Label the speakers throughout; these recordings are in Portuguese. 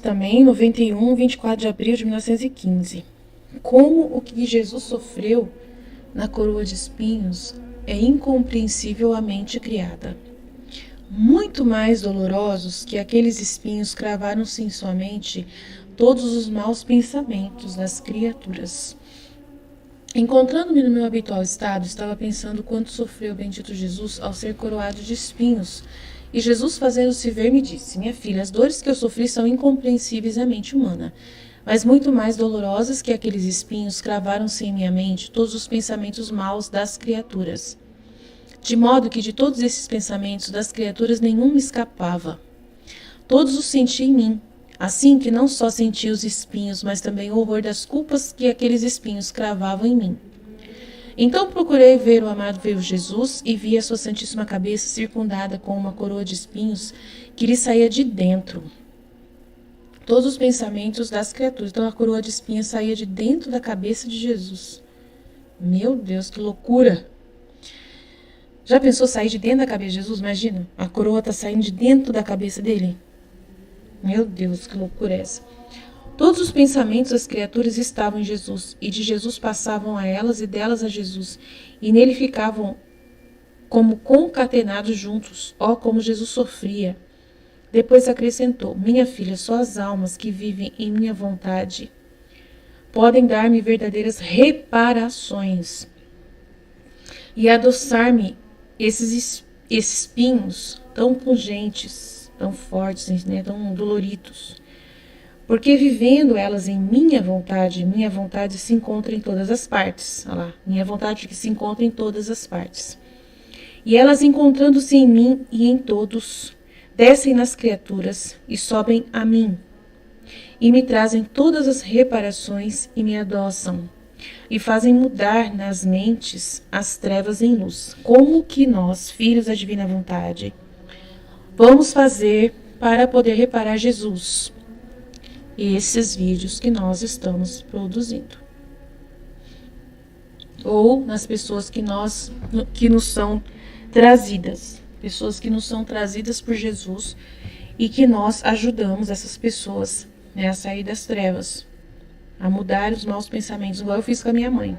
Speaker 1: Também, 91, 24 de abril de 1915. Como o que Jesus sofreu na coroa de espinhos é incompreensivelmente criada. Muito mais dolorosos que aqueles espinhos cravaram-se em sua mente todos os maus pensamentos das criaturas. Encontrando-me no meu habitual estado, estava pensando quanto sofreu o bendito Jesus ao ser coroado de espinhos. E Jesus, fazendo-se ver, me disse: minha filha, as dores que eu sofri são incompreensíveis à mente humana, mas muito mais dolorosas que aqueles espinhos cravaram-se em minha mente todos os pensamentos maus das criaturas. De modo que de todos esses pensamentos das criaturas nenhum me escapava. Todos os senti em mim, assim que não só senti os espinhos, mas também o horror das culpas que aqueles espinhos cravavam em mim. Então procurei ver o amado vivo Jesus e vi a sua santíssima cabeça circundada com uma coroa de espinhos que lhe saía de dentro. Todos os pensamentos das criaturas. Então a coroa de espinhos saía de dentro da cabeça de Jesus. Meu Deus, que loucura! Já pensou sair de dentro da cabeça de Jesus? Imagina, a coroa está saindo de dentro da cabeça dele. Meu Deus, que loucura é essa? Todos os pensamentos das criaturas estavam em Jesus, e de Jesus passavam a elas e delas a Jesus, e nele ficavam como concatenados juntos. Ó, como Jesus sofria! Depois acrescentou: minha filha, só as almas que vivem em minha vontade podem dar-me verdadeiras reparações e adoçar-me esses espinhos tão pungentes, tão fortes, né, tão doloridos. Porque vivendo elas em minha vontade se encontra em todas as partes. Olha lá, minha vontade que se encontra em todas as partes. E elas, encontrando-se em mim e em todos, descem nas criaturas e sobem a mim. E me trazem todas as reparações e me adoçam. E fazem mudar nas mentes as trevas em luz. Como que nós, filhos da divina vontade, vamos fazer para poder reparar Jesus? Esses vídeos que nós estamos produzindo. Ou nas pessoas que nos são trazidas. Pessoas que nos são trazidas por Jesus e que nós ajudamos essas pessoas, né, a sair das trevas, a mudar os maus pensamentos, igual eu fiz com a minha mãe.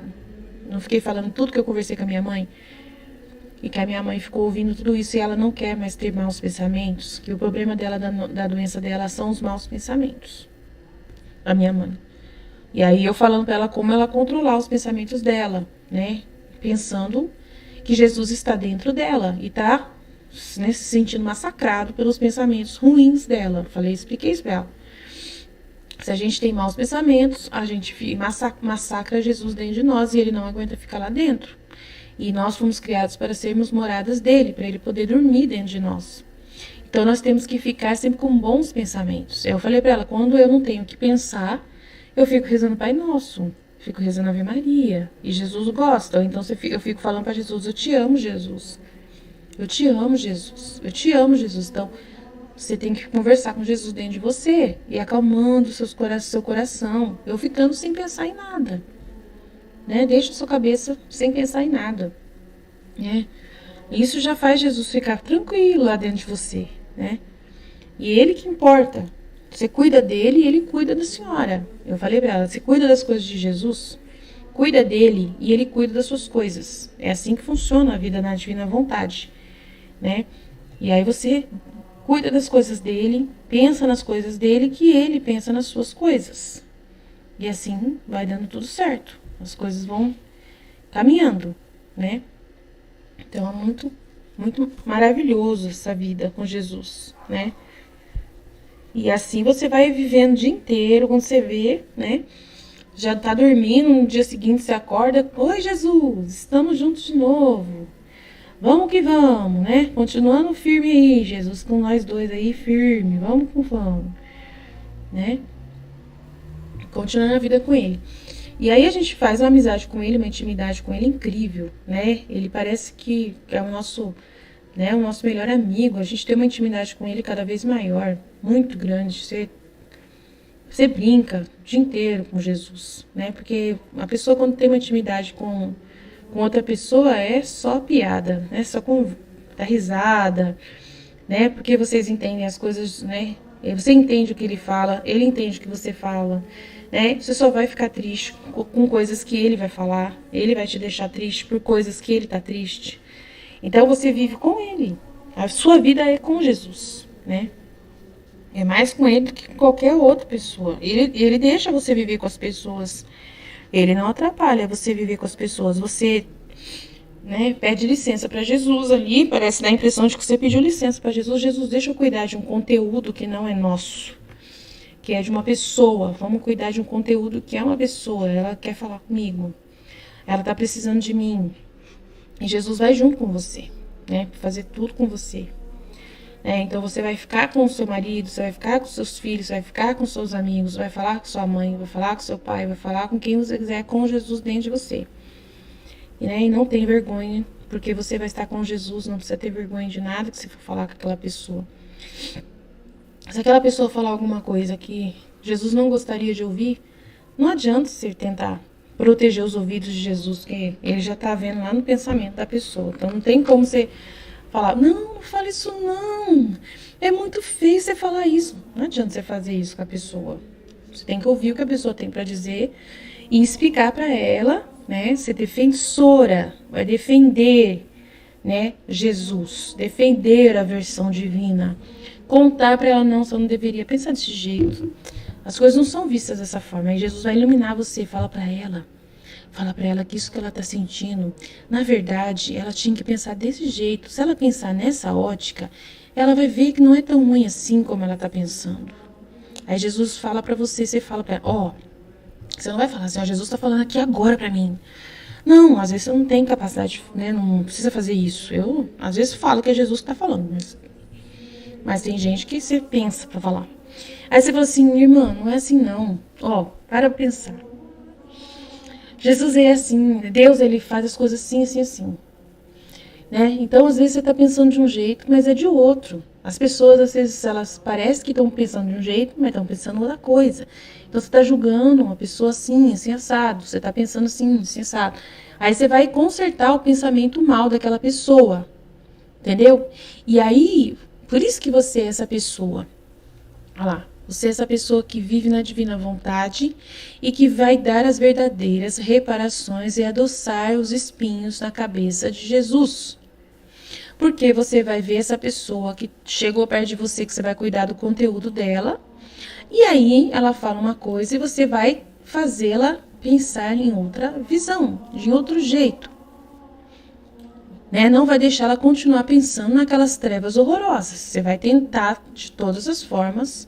Speaker 1: Não fiquei falando tudo que eu conversei com a minha mãe, e que a minha mãe ficou ouvindo tudo isso e ela não quer mais ter maus pensamentos, que o problema dela, da doença dela, são os maus pensamentos. A minha mãe. E aí eu falando para ela como ela controlar os pensamentos dela, né? Pensando que Jesus está dentro dela e está, né, se sentindo massacrado pelos pensamentos ruins dela. Expliquei isso para ela. Se a gente tem maus pensamentos, a gente massacra Jesus dentro de nós e ele não aguenta ficar lá dentro. E nós fomos criados para sermos moradas dele, para ele poder dormir dentro de nós. Então, nós temos que ficar sempre com bons pensamentos. Eu falei para ela, quando eu não tenho o que pensar, eu fico rezando Pai Nosso, fico rezando Ave Maria, e Jesus gosta. Então, eu fico falando para Jesus, eu te amo, Jesus. Eu te amo, Jesus. Eu te amo, Jesus. Então, você tem que conversar com Jesus dentro de você, e acalmando seu coração, eu ficando sem pensar em nada. Né? Deixa a sua cabeça sem pensar em nada. Né? Isso já faz Jesus ficar tranquilo lá dentro de você. Né? E ele que importa. Você cuida dele e ele cuida da senhora. Eu falei para ela, você cuida das coisas de Jesus, cuida dele e ele cuida das suas coisas. É assim que funciona a vida na divina vontade. Né? E aí você cuida das coisas dele, pensa nas coisas dele, que ele pensa nas suas coisas. E assim vai dando tudo certo. As coisas vão caminhando, né? Então é muito, muito maravilhoso essa vida com Jesus, né? E assim você vai vivendo o dia inteiro, quando você vê, né? Já tá dormindo, no dia seguinte você acorda, oi Jesus, estamos juntos de novo. Vamos que vamos, né? Continuando firme aí, Jesus, com nós dois aí, firme, vamos que vamos, né? Continuando a vida com ele. E aí a gente faz uma amizade com ele, uma intimidade com ele incrível, né? Ele parece que é o nosso melhor amigo. A gente tem uma intimidade com ele cada vez maior, muito grande. Você brinca o dia inteiro com Jesus, né? Porque a pessoa, quando tem uma intimidade com outra pessoa, é só piada, né? Só com dar risada, né? Porque vocês entendem as coisas, né? Você entende o que ele fala, ele entende o que você fala, né? Você só vai ficar triste com coisas que ele vai falar, ele vai te deixar triste por coisas que ele tá triste. Então você vive com ele. A sua vida é com Jesus, né? É mais com ele do que com qualquer outra pessoa. Ele deixa você viver com as pessoas. Ele não atrapalha você viver com as pessoas. Você, né, pede licença para Jesus ali, parece dar a impressão de que você pediu licença para Jesus. Jesus, deixa eu cuidar de um conteúdo que não é nosso, que é de uma pessoa. Vamos cuidar de um conteúdo que é uma pessoa. Ela quer falar comigo. Ela está precisando de mim. E Jesus vai junto com você, né, fazer tudo com você. Então você vai ficar com o seu marido, você vai ficar com seus filhos, você vai ficar com seus amigos, vai falar com sua mãe, vai falar com seu pai, vai falar com quem você quiser, com Jesus dentro de você. E não tem vergonha, porque você vai estar com Jesus, não precisa ter vergonha de nada que você for falar com aquela pessoa. Se aquela pessoa falar alguma coisa que Jesus não gostaria de ouvir, não adianta você tentar proteger os ouvidos de Jesus, que ele já está vendo lá no pensamento da pessoa. Então não tem como você falar, não fala isso não, é muito feio você falar isso. Não adianta você fazer isso com a pessoa. Você tem que ouvir o que a pessoa tem para dizer e explicar para ela, né? Ser defensora, vai defender, né? Jesus, defender a versão divina, contar para ela, não, você não deveria pensar desse jeito. As coisas não são vistas dessa forma. Aí Jesus vai iluminar você, fala para ela. Fala para ela que isso que ela está sentindo, na verdade, ela tinha que pensar desse jeito. Se ela pensar nessa ótica, ela vai ver que não é tão ruim assim como ela está pensando. Aí Jesus fala para você, você fala para ela, você não vai falar assim, Jesus está falando aqui agora para mim. Não, às vezes você não tem capacidade, né? Não precisa fazer isso. Eu, às vezes, falo que é Jesus que está falando, mas tem gente que você pensa para falar. Aí você fala assim, irmã, não é assim não. Para pensar. Jesus é assim, Deus ele faz as coisas assim, assim, assim. Né? Então, às vezes você está pensando de um jeito, mas é de outro. As pessoas, às vezes, elas parecem que estão pensando de um jeito, mas estão pensando outra coisa. Então, você está julgando uma pessoa assim, assim, assado. Você está pensando assim, assim, assado. Aí você vai consertar o pensamento mal daquela pessoa. Entendeu? E aí, por isso que você é essa pessoa. Olha lá. Você é essa pessoa que vive na divina vontade e que vai dar as verdadeiras reparações e adoçar os espinhos na cabeça de Jesus. Porque você vai ver essa pessoa que chegou perto de você, que você vai cuidar do conteúdo dela, e aí ela fala uma coisa e você vai fazê-la pensar em outra visão, de outro jeito. Né? Não vai deixar ela continuar pensando naquelas trevas horrorosas. Você vai tentar, de todas as formas,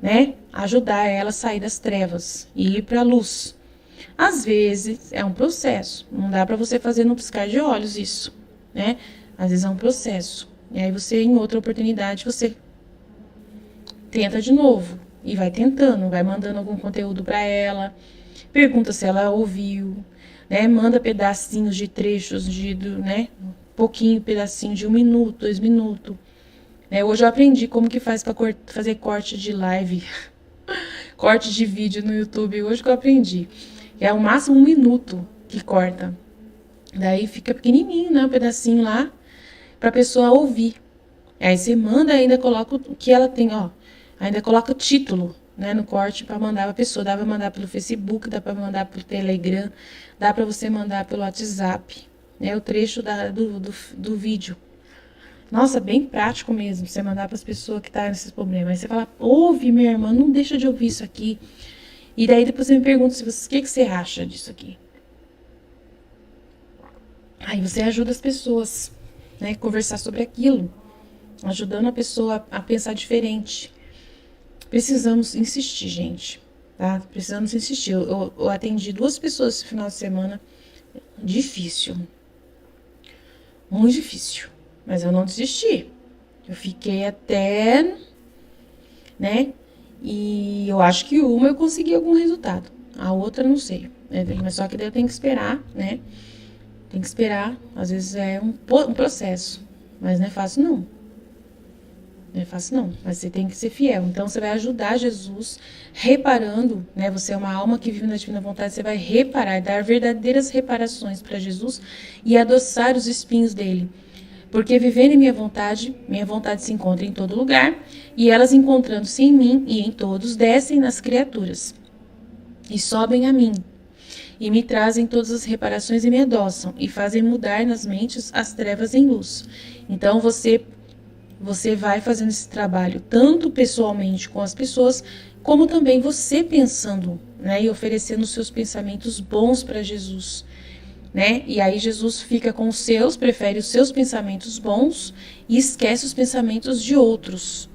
Speaker 1: né, ajudar ela a sair das trevas e ir para a luz. Às vezes é um processo, não dá para você fazer no piscar de olhos isso, né? Às vezes é um processo. E aí você, em outra oportunidade, você tenta de novo e vai tentando, vai mandando algum conteúdo para ela, pergunta se ela ouviu, né? Manda pedacinhos de trechos né? Pouquinho, pedacinho de 1 minuto, 2 minutos. Hoje eu aprendi como que faz para fazer corte de live, corte de vídeo no YouTube. Hoje que eu aprendi. É o máximo 1 minuto que corta. Daí fica pequenininho, né? Um pedacinho lá para a pessoa ouvir. Aí você manda, ainda coloca o que ela tem, ainda coloca o título, né, no corte para mandar para a pessoa. Dá para mandar pelo Facebook, dá para mandar pelo Telegram, dá para você mandar pelo WhatsApp, né? O trecho do vídeo. Nossa, bem prático mesmo, você mandar para as pessoas que estão nesses problemas. Aí você fala, ouve, minha irmã, não deixa de ouvir isso aqui. E daí depois você me pergunta o que você acha disso aqui. Aí você ajuda as pessoas, né, conversar sobre aquilo, ajudando a pessoa a pensar diferente. Precisamos insistir, gente, tá? Precisamos insistir. Eu atendi 2 pessoas esse final de semana, difícil, muito difícil. Mas eu não desisti. Eu fiquei até, né? E eu acho que uma eu consegui algum resultado. A outra não sei. Mas só que daí eu tenho que esperar, né? Tem que esperar. Às vezes é um processo. Mas não é fácil, não. Não é fácil, não. Mas você tem que ser fiel. Então você vai ajudar Jesus reparando, né? Você é uma alma que vive na divina vontade. Você vai reparar, dar verdadeiras reparações para Jesus e adoçar os espinhos dele. Porque vivendo em minha vontade se encontra em todo lugar, e elas encontrando-se em mim e em todos, descem nas criaturas, e sobem a mim, e me trazem todas as reparações e me adoçam, e fazem mudar nas mentes as trevas em luz. Então você vai fazendo esse trabalho, tanto pessoalmente com as pessoas, como também você pensando, né, e oferecendo os seus pensamentos bons para Jesus. Né? E aí Jesus fica com os seus, prefere os seus pensamentos bons e esquece os pensamentos de outros.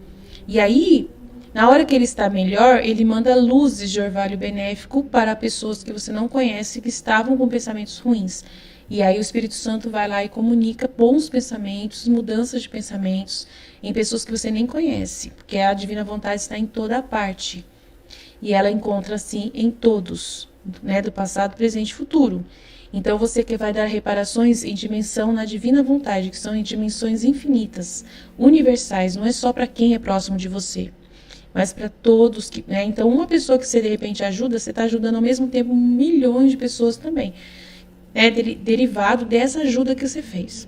Speaker 1: E aí, na hora que ele está melhor, ele manda luzes de orvalho benéfico para pessoas que você não conhece, que estavam com pensamentos ruins. E aí o Espírito Santo vai lá e comunica bons pensamentos, mudanças de pensamentos em pessoas que você nem conhece, porque a divina vontade está em toda parte. E ela encontra-se em todos, né, do passado, presente e futuro. Então você que vai dar reparações em dimensão na divina vontade, que são em dimensões infinitas, universais, não é só para quem é próximo de você, mas para todos. Né? Então uma pessoa que você de repente ajuda, você está ajudando ao mesmo tempo milhões de pessoas também. É derivado dessa ajuda que você fez.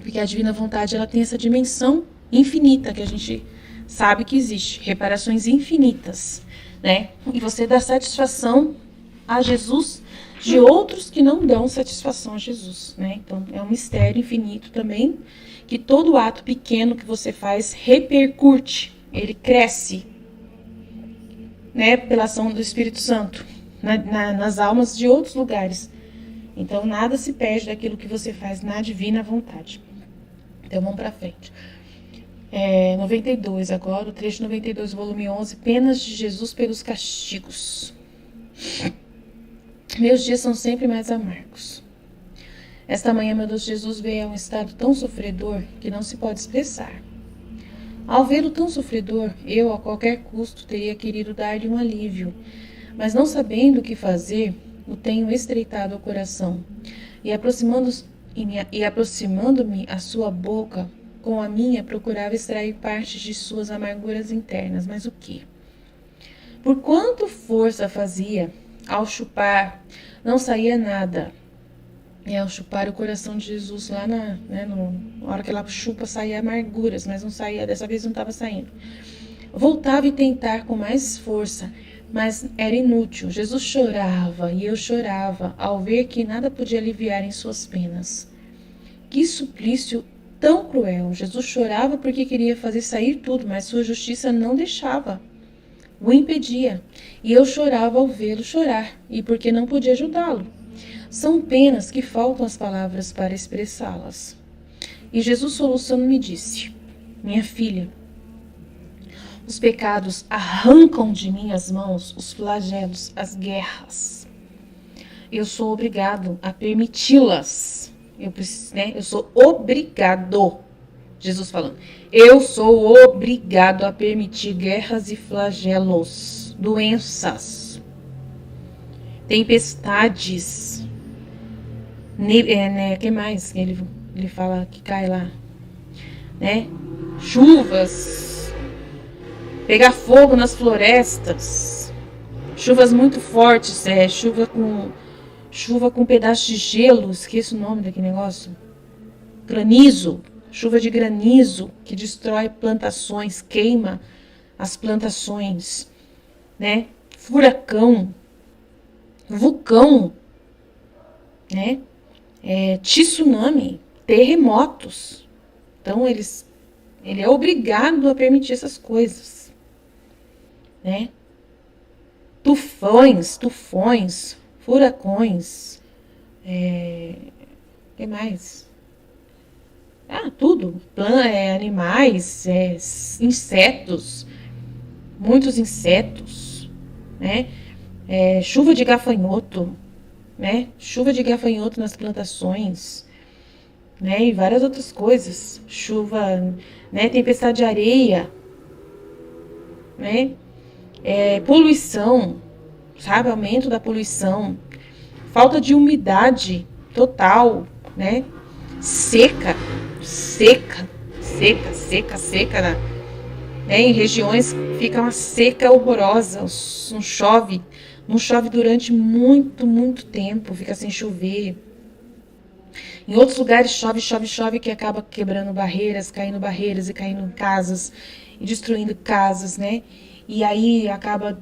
Speaker 1: Porque a divina vontade ela tem essa dimensão infinita que a gente sabe que existe, reparações infinitas. Né? E você dá satisfação a Jesus de outros que não dão satisfação a Jesus, né? Então, é um mistério infinito também, que todo ato pequeno que você faz repercute, ele cresce, né? Pela ação do Espírito Santo, nas almas de outros lugares. Então, nada se perde daquilo que você faz na divina vontade. Então, vamos para frente. 92 agora, o trecho 92, volume 11, Penas de Jesus pelos castigos. Meus dias são sempre mais amargos. Esta manhã, meu Deus Jesus veio a um estado tão sofredor que não se pode expressar. Ao vê-lo tão sofredor, eu, a qualquer custo, teria querido dar-lhe um alívio, mas não sabendo o que fazer, o tenho estreitado ao coração, e aproximando-me à sua boca, com a minha, procurava extrair partes de suas amarguras internas. Mas o que? Por quanto força fazia, ao chupar, não saía nada. Ao chupar o coração de Jesus lá na hora que ela chupa, saía amarguras, mas não saía, dessa vez não estava saindo. Voltava e tentar com mais força, mas era inútil. Jesus chorava e eu chorava ao ver que nada podia aliviar em suas penas. Que suplício tão cruel! Jesus chorava porque queria fazer sair tudo, mas sua justiça não deixava. O impedia, e eu chorava ao vê-lo chorar, e porque não podia ajudá-lo. São penas que faltam as palavras para expressá-las. E Jesus soluçando me disse: minha filha, os pecados arrancam de minhas mãos os flagelos, as guerras. Eu sou obrigado a permiti-las. Eu sou obrigado. Jesus falando, eu sou obrigado a permitir guerras e flagelos, doenças, tempestades, que mais ele fala que cai lá, né? Chuvas, pegar fogo nas florestas, chuvas muito fortes, chuva com pedaços de gelo, esqueço o nome daquele negócio, granizo. Chuva de granizo que destrói plantações, queima as plantações, né? Furacão, vulcão, né? Tsunami, terremotos. Então ele é obrigado a permitir essas coisas, né? Tufões, furacões, que mais? Tudo. Animais, insetos, muitos insetos, né? Chuva de gafanhoto, né? Chuva de gafanhoto nas plantações, né? E várias outras coisas. Chuva, né? Tempestade de areia, né? Poluição, sabe? Aumento da poluição, falta de umidade total, né? Seca, né? Em regiões fica uma seca horrorosa, não chove durante muito, muito tempo, fica sem chover. Em outros lugares chove, chove, chove, que acaba quebrando barreiras e caindo em casas e destruindo casas, né? E aí acaba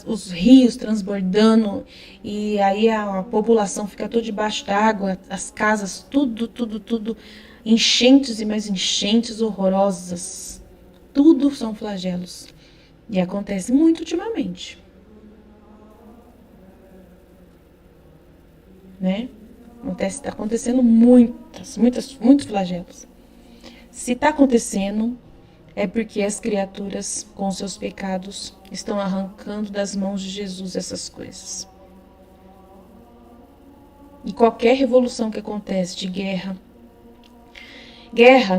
Speaker 1: os rios transbordando e aí a população fica toda debaixo d'água, as casas, tudo, enchentes e mais enchentes horrorosas. Tudo são flagelos. E acontece muito ultimamente. Né? Está acontecendo muitos flagelos. Se está acontecendo, é porque as criaturas, com seus pecados, estão arrancando das mãos de Jesus essas coisas. E qualquer revolução que acontece de guerra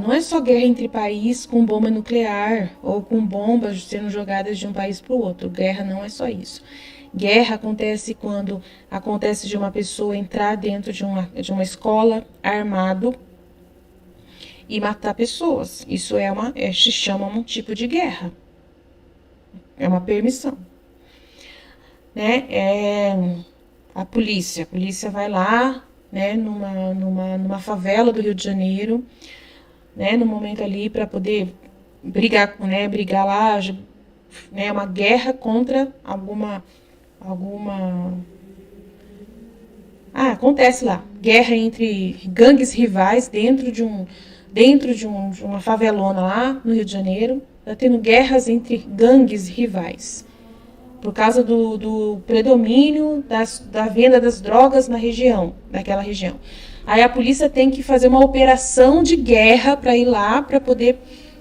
Speaker 1: não é só guerra entre países com bomba nuclear ou com bombas sendo jogadas de um país para o outro. Guerra não é só isso. Guerra acontece quando acontece de uma pessoa entrar dentro de uma escola armado e matar pessoas. Isso se chama um tipo de guerra. É uma permissão. Né? A polícia vai lá, né, numa favela do Rio de Janeiro, né, no momento ali para poder brigar lá, né, uma guerra contra alguma acontece lá, guerra entre gangues rivais dentro de uma favelona lá no Rio de Janeiro. Tá tendo guerras entre gangues rivais por causa do predomínio da venda das drogas naquela região. Aí a polícia tem que fazer uma operação de guerra para ir lá para poder,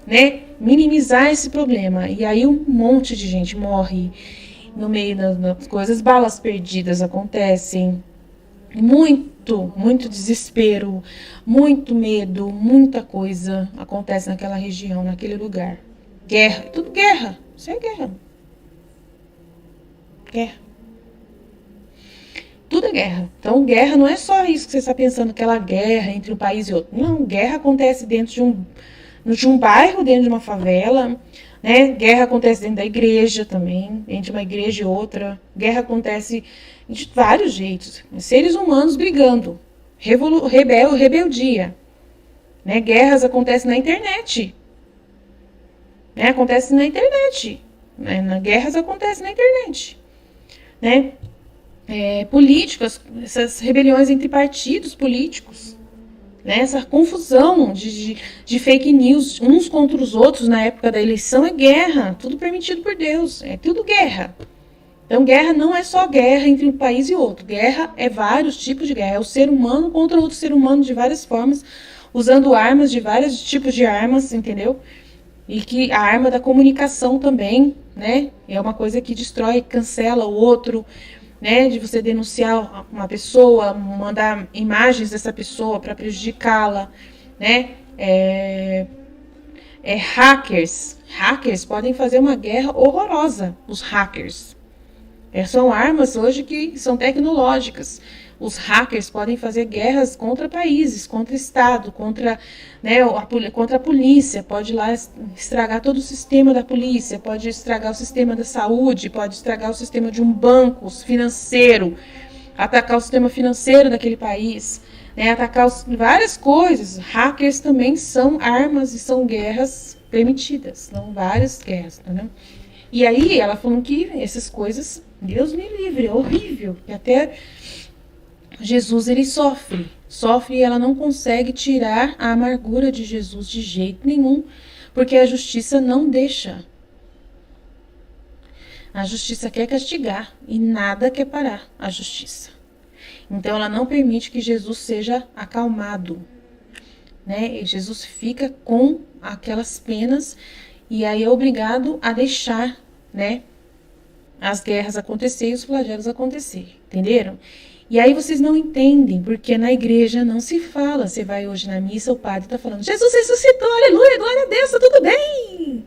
Speaker 1: né, minimizar esse problema. E aí um monte de gente morre no meio das coisas, balas perdidas acontecem, muito desespero, muito medo, muita coisa acontece naquela região, naquele lugar. Guerra, tudo guerra, isso é guerra. Guerra. Tudo é guerra. Então, guerra não é só isso que você está pensando, aquela guerra entre um país e outro. Não, guerra acontece dentro de um bairro, dentro de uma favela, né? Guerra acontece dentro da igreja também, entre uma igreja e outra. Guerra acontece de vários jeitos. Seres humanos brigando. Rebeldia. Né? Guerras acontecem na internet. Né? Acontece na internet. Né? Guerras acontecem na internet. Né? Políticas, essas rebeliões entre partidos políticos. Né? Essa confusão de fake news uns contra os outros na época da eleição é guerra, tudo permitido por Deus, é tudo guerra. Então guerra não é só guerra entre um país e outro, guerra é vários tipos de guerra, é o ser humano contra outro ser humano de várias formas, usando armas de vários tipos de armas, entendeu? E que a arma da comunicação também, né? É uma coisa que destrói, cancela o outro, né, de você denunciar uma pessoa, mandar imagens dessa pessoa para prejudicá-la, né? Hackers podem fazer uma guerra horrorosa, os hackers. São armas hoje que são tecnológicas. Os hackers podem fazer guerras contra países, contra Estado, contra a polícia, pode ir lá estragar todo o sistema da polícia, pode estragar o sistema da saúde, pode estragar o sistema de um banco financeiro, atacar o sistema financeiro daquele país, né, atacar várias coisas. Hackers também são armas e são guerras permitidas, são várias guerras, entendeu? E aí ela falou que essas coisas, Deus me livre, é horrível, e até Jesus, ele sofre e ela não consegue tirar a amargura de Jesus de jeito nenhum, porque a justiça não deixa. A justiça quer castigar e nada quer parar a justiça. Então ela não permite que Jesus seja acalmado, né? E Jesus fica com aquelas penas e aí é obrigado a deixar, né, as guerras acontecer e os flagelos acontecer, entenderam? E aí vocês não entendem, porque na igreja não se fala. Você vai hoje na missa, o padre está falando, Jesus ressuscitou, aleluia, glória a Deus, está tudo bem.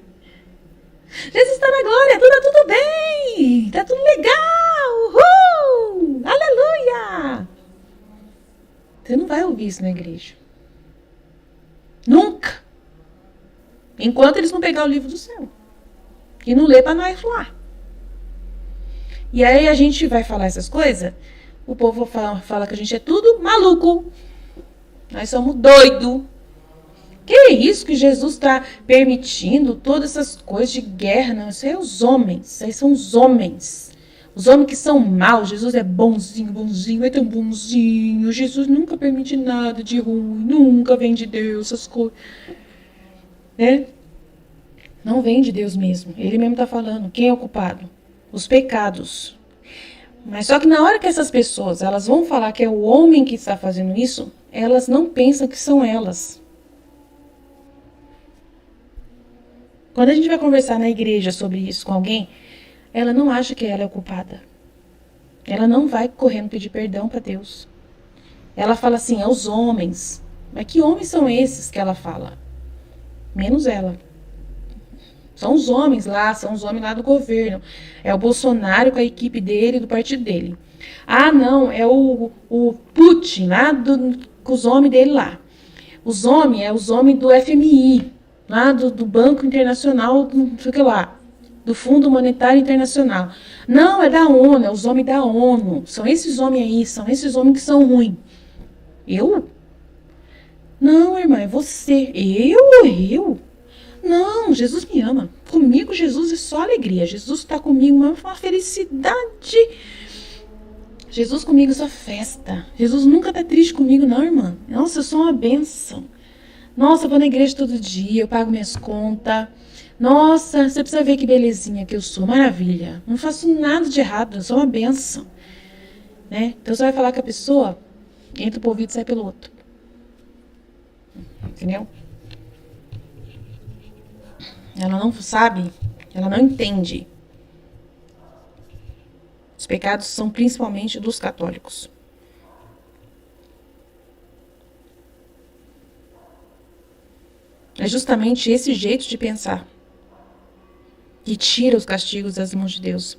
Speaker 1: Jesus está na glória, está tudo bem, está tudo legal, uhul, aleluia. Você não vai ouvir isso na igreja. Nunca. Enquanto eles não pegar o livro do céu. E não ler para nós lá. E aí a gente vai falar essas coisas... O povo fala que a gente é tudo maluco. Nós somos doidos. Que é isso que Jesus está permitindo? Todas essas coisas de guerra. Não, isso é os homens. Isso aí são os homens. Os homens que são maus. Jesus é bonzinho, bonzinho. É tão bonzinho. Jesus nunca permite nada de ruim. Nunca vem de Deus essas coisas. Né? Não vem de Deus mesmo. Ele mesmo está falando. Quem é o culpado? Os pecados. Mas só que na hora que essas pessoas elas vão falar que é o homem que está fazendo isso, elas não pensam que são elas. Quando a gente vai conversar na igreja sobre isso com alguém, ela não acha que ela é a culpada. Ela não vai correndo pedir perdão para Deus. Ela fala assim, é os homens. Mas que homens são esses que ela fala? Menos ela. São os homens lá do governo. É o Bolsonaro com a equipe dele, do partido dele. Ah, não, é o Putin lá, com os homens dele lá. Os homens do FMI, lá do Banco Internacional, não sei o que lá, do Fundo Monetário Internacional. Não, é da ONU, é os homens da ONU. São esses homens aí, são esses homens que são ruins. Eu? Não, irmã, é você. Eu? Não, Jesus me ama. Comigo, Jesus é só alegria. Jesus está comigo, uma felicidade. Jesus comigo é só festa. Jesus nunca está triste comigo, não, irmã. Nossa, eu sou uma bênção. Nossa, eu vou na igreja todo dia, eu pago minhas contas. Nossa, você precisa ver que belezinha que eu sou. Maravilha. Não faço nada de errado, eu sou uma bênção. Né? Então você vai falar com a pessoa, entra por ouvido e sai pelo outro. Entendeu? Ela não sabe, ela não entende. Os pecados são principalmente dos católicos. É justamente esse jeito de pensar que tira os castigos das mãos de Deus.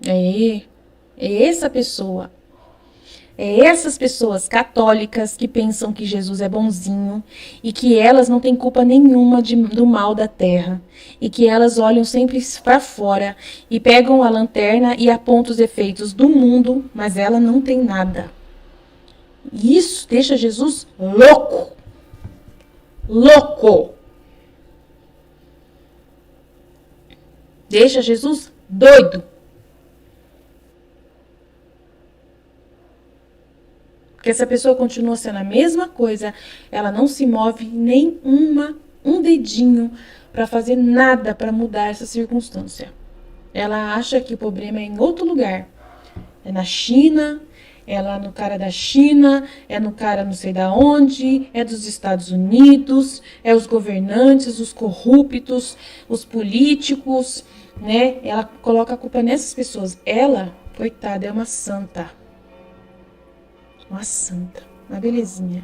Speaker 1: É essa pessoa. É essas pessoas católicas que pensam que Jesus é bonzinho e que elas não têm culpa nenhuma do mal da terra e que elas olham sempre para fora e pegam a lanterna e apontam os efeitos do mundo, mas ela não tem nada. Isso deixa Jesus louco. Louco. Deixa Jesus doido. Porque essa pessoa continua sendo a mesma coisa, ela não se move nem um dedinho para fazer nada para mudar essa circunstância. Ela acha que o problema é em outro lugar. É na China, é lá no cara da China, é no cara não sei da onde, é dos Estados Unidos, é os governantes, os corruptos, os políticos, né? Ela coloca a culpa nessas pessoas. Ela, coitada, é uma santa. Uma santa, uma belezinha.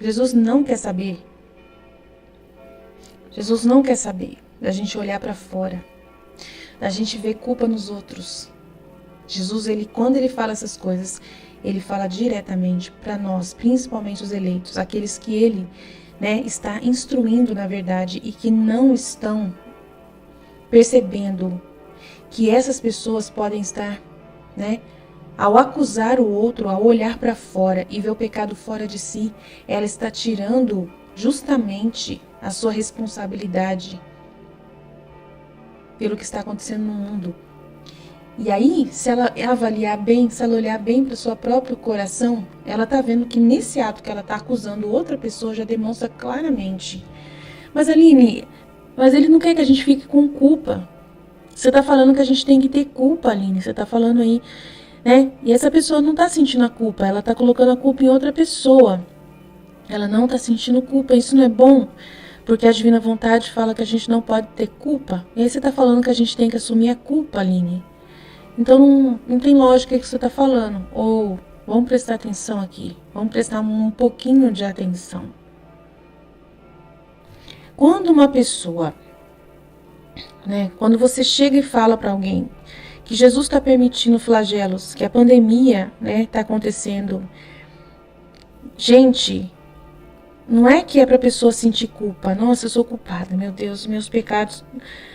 Speaker 1: Jesus não quer saber. Jesus não quer saber da gente olhar para fora, da gente ver culpa nos outros. Jesus, quando ele fala essas coisas, ele fala diretamente para nós, principalmente os eleitos, aqueles que ele, né, está instruindo na verdade e que não estão percebendo que essas pessoas podem estar, né, ao acusar o outro, ao olhar para fora e ver o pecado fora de si, ela está tirando justamente a sua responsabilidade pelo que está acontecendo no mundo. E aí, se ela avaliar bem, se ela olhar bem para o seu próprio coração, ela está vendo que nesse ato que ela está acusando outra pessoa já demonstra claramente. Mas Aline, ele não quer que a gente fique com culpa. Você está falando que a gente tem que ter culpa, Aline. Você está falando aí, né? E essa pessoa não está sentindo a culpa. Ela está colocando a culpa em outra pessoa. Ela não está sentindo culpa. Isso não é bom. Porque a divina vontade fala que a gente não pode ter culpa. E aí você está falando que a gente tem que assumir a culpa, Aline. Então não tem lógica o que você está falando. Ou vamos prestar atenção aqui. Vamos prestar um pouquinho de atenção. Quando uma pessoa, né, quando você chega e fala para alguém que Jesus está permitindo flagelos, que a pandemia, né, está acontecendo, gente, Não é que é para a pessoa sentir culpa. Nossa, eu sou culpada, meu Deus, meus pecados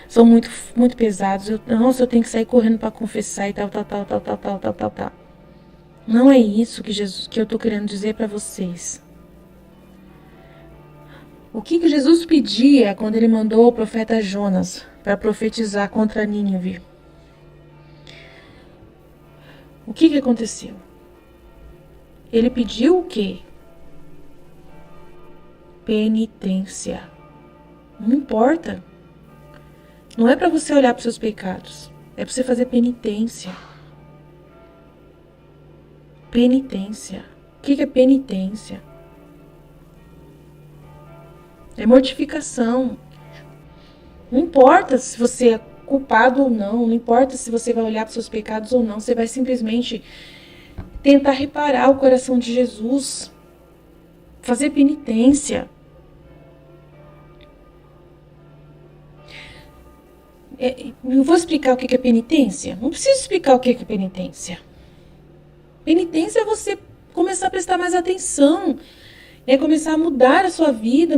Speaker 1: são muito, muito pesados. Nossa, eu tenho que sair correndo para confessar e tal. Não é isso que eu estou querendo dizer para vocês. O que Jesus pedia quando ele mandou o profeta Jonas para profetizar contra Nínive? O que aconteceu? Ele pediu o quê? Penitência. Não importa. Não é para você olhar para os seus pecados. É para você fazer penitência. Penitência. O que é penitência? É mortificação. Não importa se você é culpado ou não importa se você vai olhar para os seus pecados ou não, você vai simplesmente tentar reparar o coração de Jesus, fazer penitência. Eu vou explicar o que é penitência? Não preciso explicar o que é penitência. Penitência é você começar a prestar mais atenção, é começar a mudar a sua vida,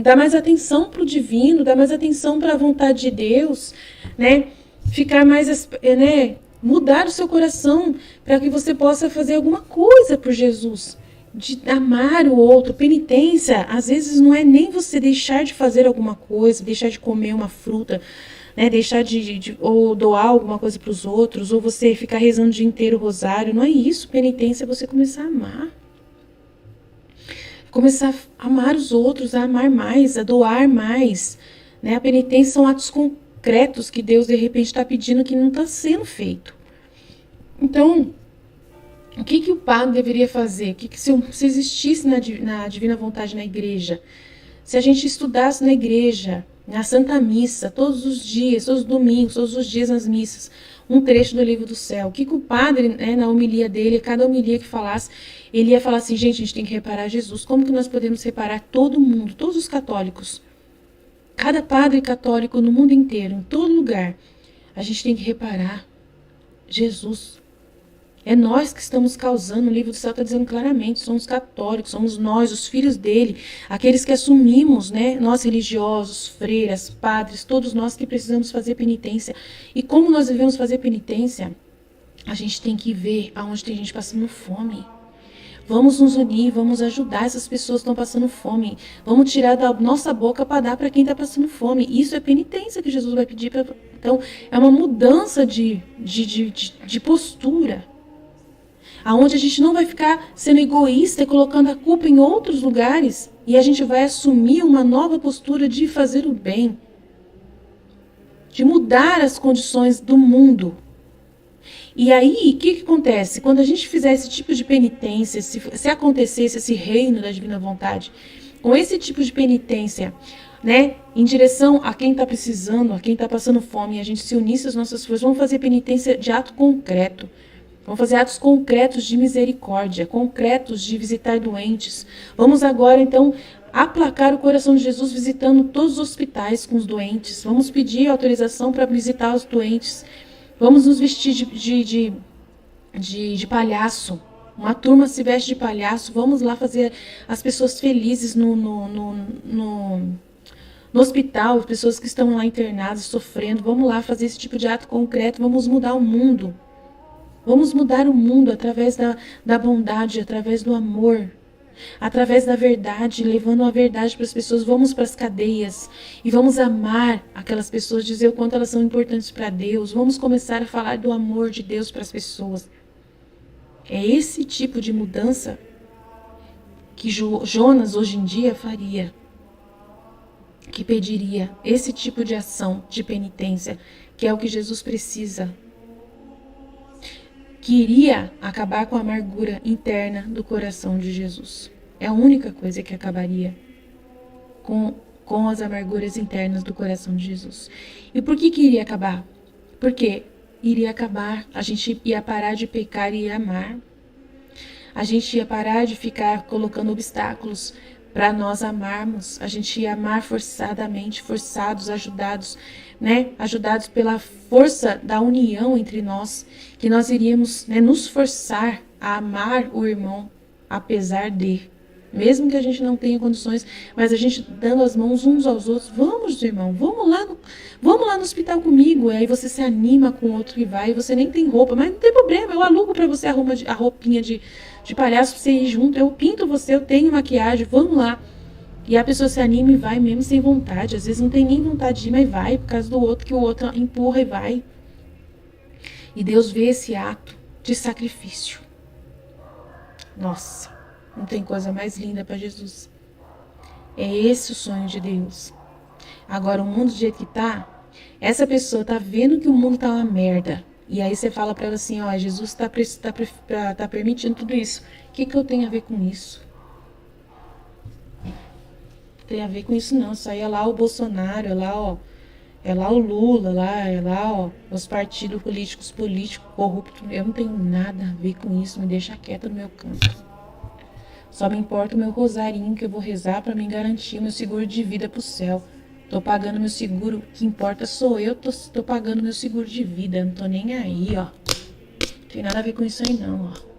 Speaker 1: dar mais atenção para o divino, dar mais atenção para a vontade de Deus, né? Ficar mais, mudar o seu coração para que você possa fazer alguma coisa por Jesus, de amar o outro. Penitência, às vezes, não é nem você deixar de fazer alguma coisa, deixar de comer uma fruta, né? Deixar ou doar alguma coisa para os outros, ou você ficar rezando o dia inteiro o rosário. Não é isso. Penitência é você começar a amar. Começar a amar os outros, a amar mais, a doar mais. Né? A penitência são atos concretos que Deus, de repente, está pedindo que não está sendo feito. Então, o que o padre deveria fazer? Se existisse na Divina Vontade na igreja, se a gente estudasse na igreja, na Santa Missa, todos os dias, todos os domingos, todos os dias nas missas, um trecho do Livro do Céu, o que o padre, na homilia dele, cada homilia que falasse, ele ia falar assim, gente, a gente tem que reparar Jesus. Como que nós podemos reparar todo mundo, todos os católicos? Cada padre católico no mundo inteiro, em todo lugar, a gente tem que reparar Jesus. É nós que estamos causando, o Livro do Céu está dizendo claramente, somos católicos, somos nós, os filhos dele, aqueles que assumimos, né, nós religiosos, freiras, padres, todos nós que precisamos fazer penitência. E como nós devemos fazer penitência? A gente tem que ver aonde tem gente passando fome. Vamos nos unir, vamos ajudar essas pessoas que estão passando fome. Vamos tirar da nossa boca para dar para quem está passando fome. Isso é penitência que Jesus vai pedir. Então, é uma mudança de postura. Aonde a gente não vai ficar sendo egoísta e colocando a culpa em outros lugares. E a gente vai assumir uma nova postura de fazer o bem. De mudar as condições do mundo. E aí, o que acontece? Quando a gente fizer esse tipo de penitência, se acontecesse esse reino da divina vontade, com esse tipo de penitência, né, em direção a quem está precisando, a quem está passando fome, e a gente se unisse as nossas forças, vamos fazer penitência de ato concreto. Vamos fazer atos concretos de misericórdia, concretos de visitar doentes. Vamos agora, então, aplacar o coração de Jesus visitando todos os hospitais com os doentes. Vamos pedir autorização para visitar os doentes. Vamos nos vestir de palhaço. Uma turma se veste de palhaço. Vamos lá fazer as pessoas felizes no hospital, as pessoas que estão lá internadas, sofrendo. Vamos lá fazer esse tipo de ato concreto. Vamos mudar o mundo. Vamos mudar o mundo através da bondade, através do amor, através da verdade, levando a verdade para as pessoas. Vamos para as cadeias e vamos amar aquelas pessoas, dizer o quanto elas são importantes para Deus. Vamos começar a falar do amor de Deus para as pessoas. É esse tipo de mudança que Jonas hoje em dia faria, que pediria esse tipo de ação de penitência, que é o que Jesus precisa. Que iria acabar com a amargura interna do coração de Jesus. É a única coisa que acabaria com as amarguras internas do coração de Jesus. E por que iria acabar? Porque iria acabar, a gente ia parar de pecar e ia amar. A gente ia parar de ficar colocando obstáculos para nós amarmos. A gente ia amar forçadamente, forçados, ajudados, né? Ajudados pela força da união entre nós, que nós iríamos, né, nos forçar a amar o irmão, apesar de. Mesmo que a gente não tenha condições, mas a gente dando as mãos uns aos outros, vamos, irmão, vamos lá no hospital comigo. E aí você se anima com o outro que vai, e você nem tem roupa, mas não tem problema, eu alugo para você a roupinha de palhaço pra você ir junto, eu pinto você, eu tenho maquiagem, vamos lá. E a pessoa se anima e vai mesmo sem vontade. Às vezes não tem nem vontade de ir, mas vai por causa do outro, que o outro empurra e vai. E Deus vê esse ato de sacrifício. Nossa, não tem coisa mais linda para Jesus. É esse o sonho de Deus. Agora, o mundo do jeito que tá, essa pessoa tá vendo que o mundo tá uma merda. E aí você fala para ela assim, ó, Jesus tá permitindo tudo isso. O que eu tenho a ver com isso? Não tem a ver com isso não. Isso aí é lá o Bolsonaro, é lá, ó. É lá o Lula, é lá, ó, os partidos políticos corruptos. Eu não tenho nada a ver com isso, me deixa quieta no meu canto. Só me importa o meu rosarinho que eu vou rezar para me garantir o meu seguro de vida pro céu. Tô pagando meu seguro, o que importa sou eu, tô pagando meu seguro de vida, não tô nem aí, ó. Não tem nada a ver com isso aí não, ó.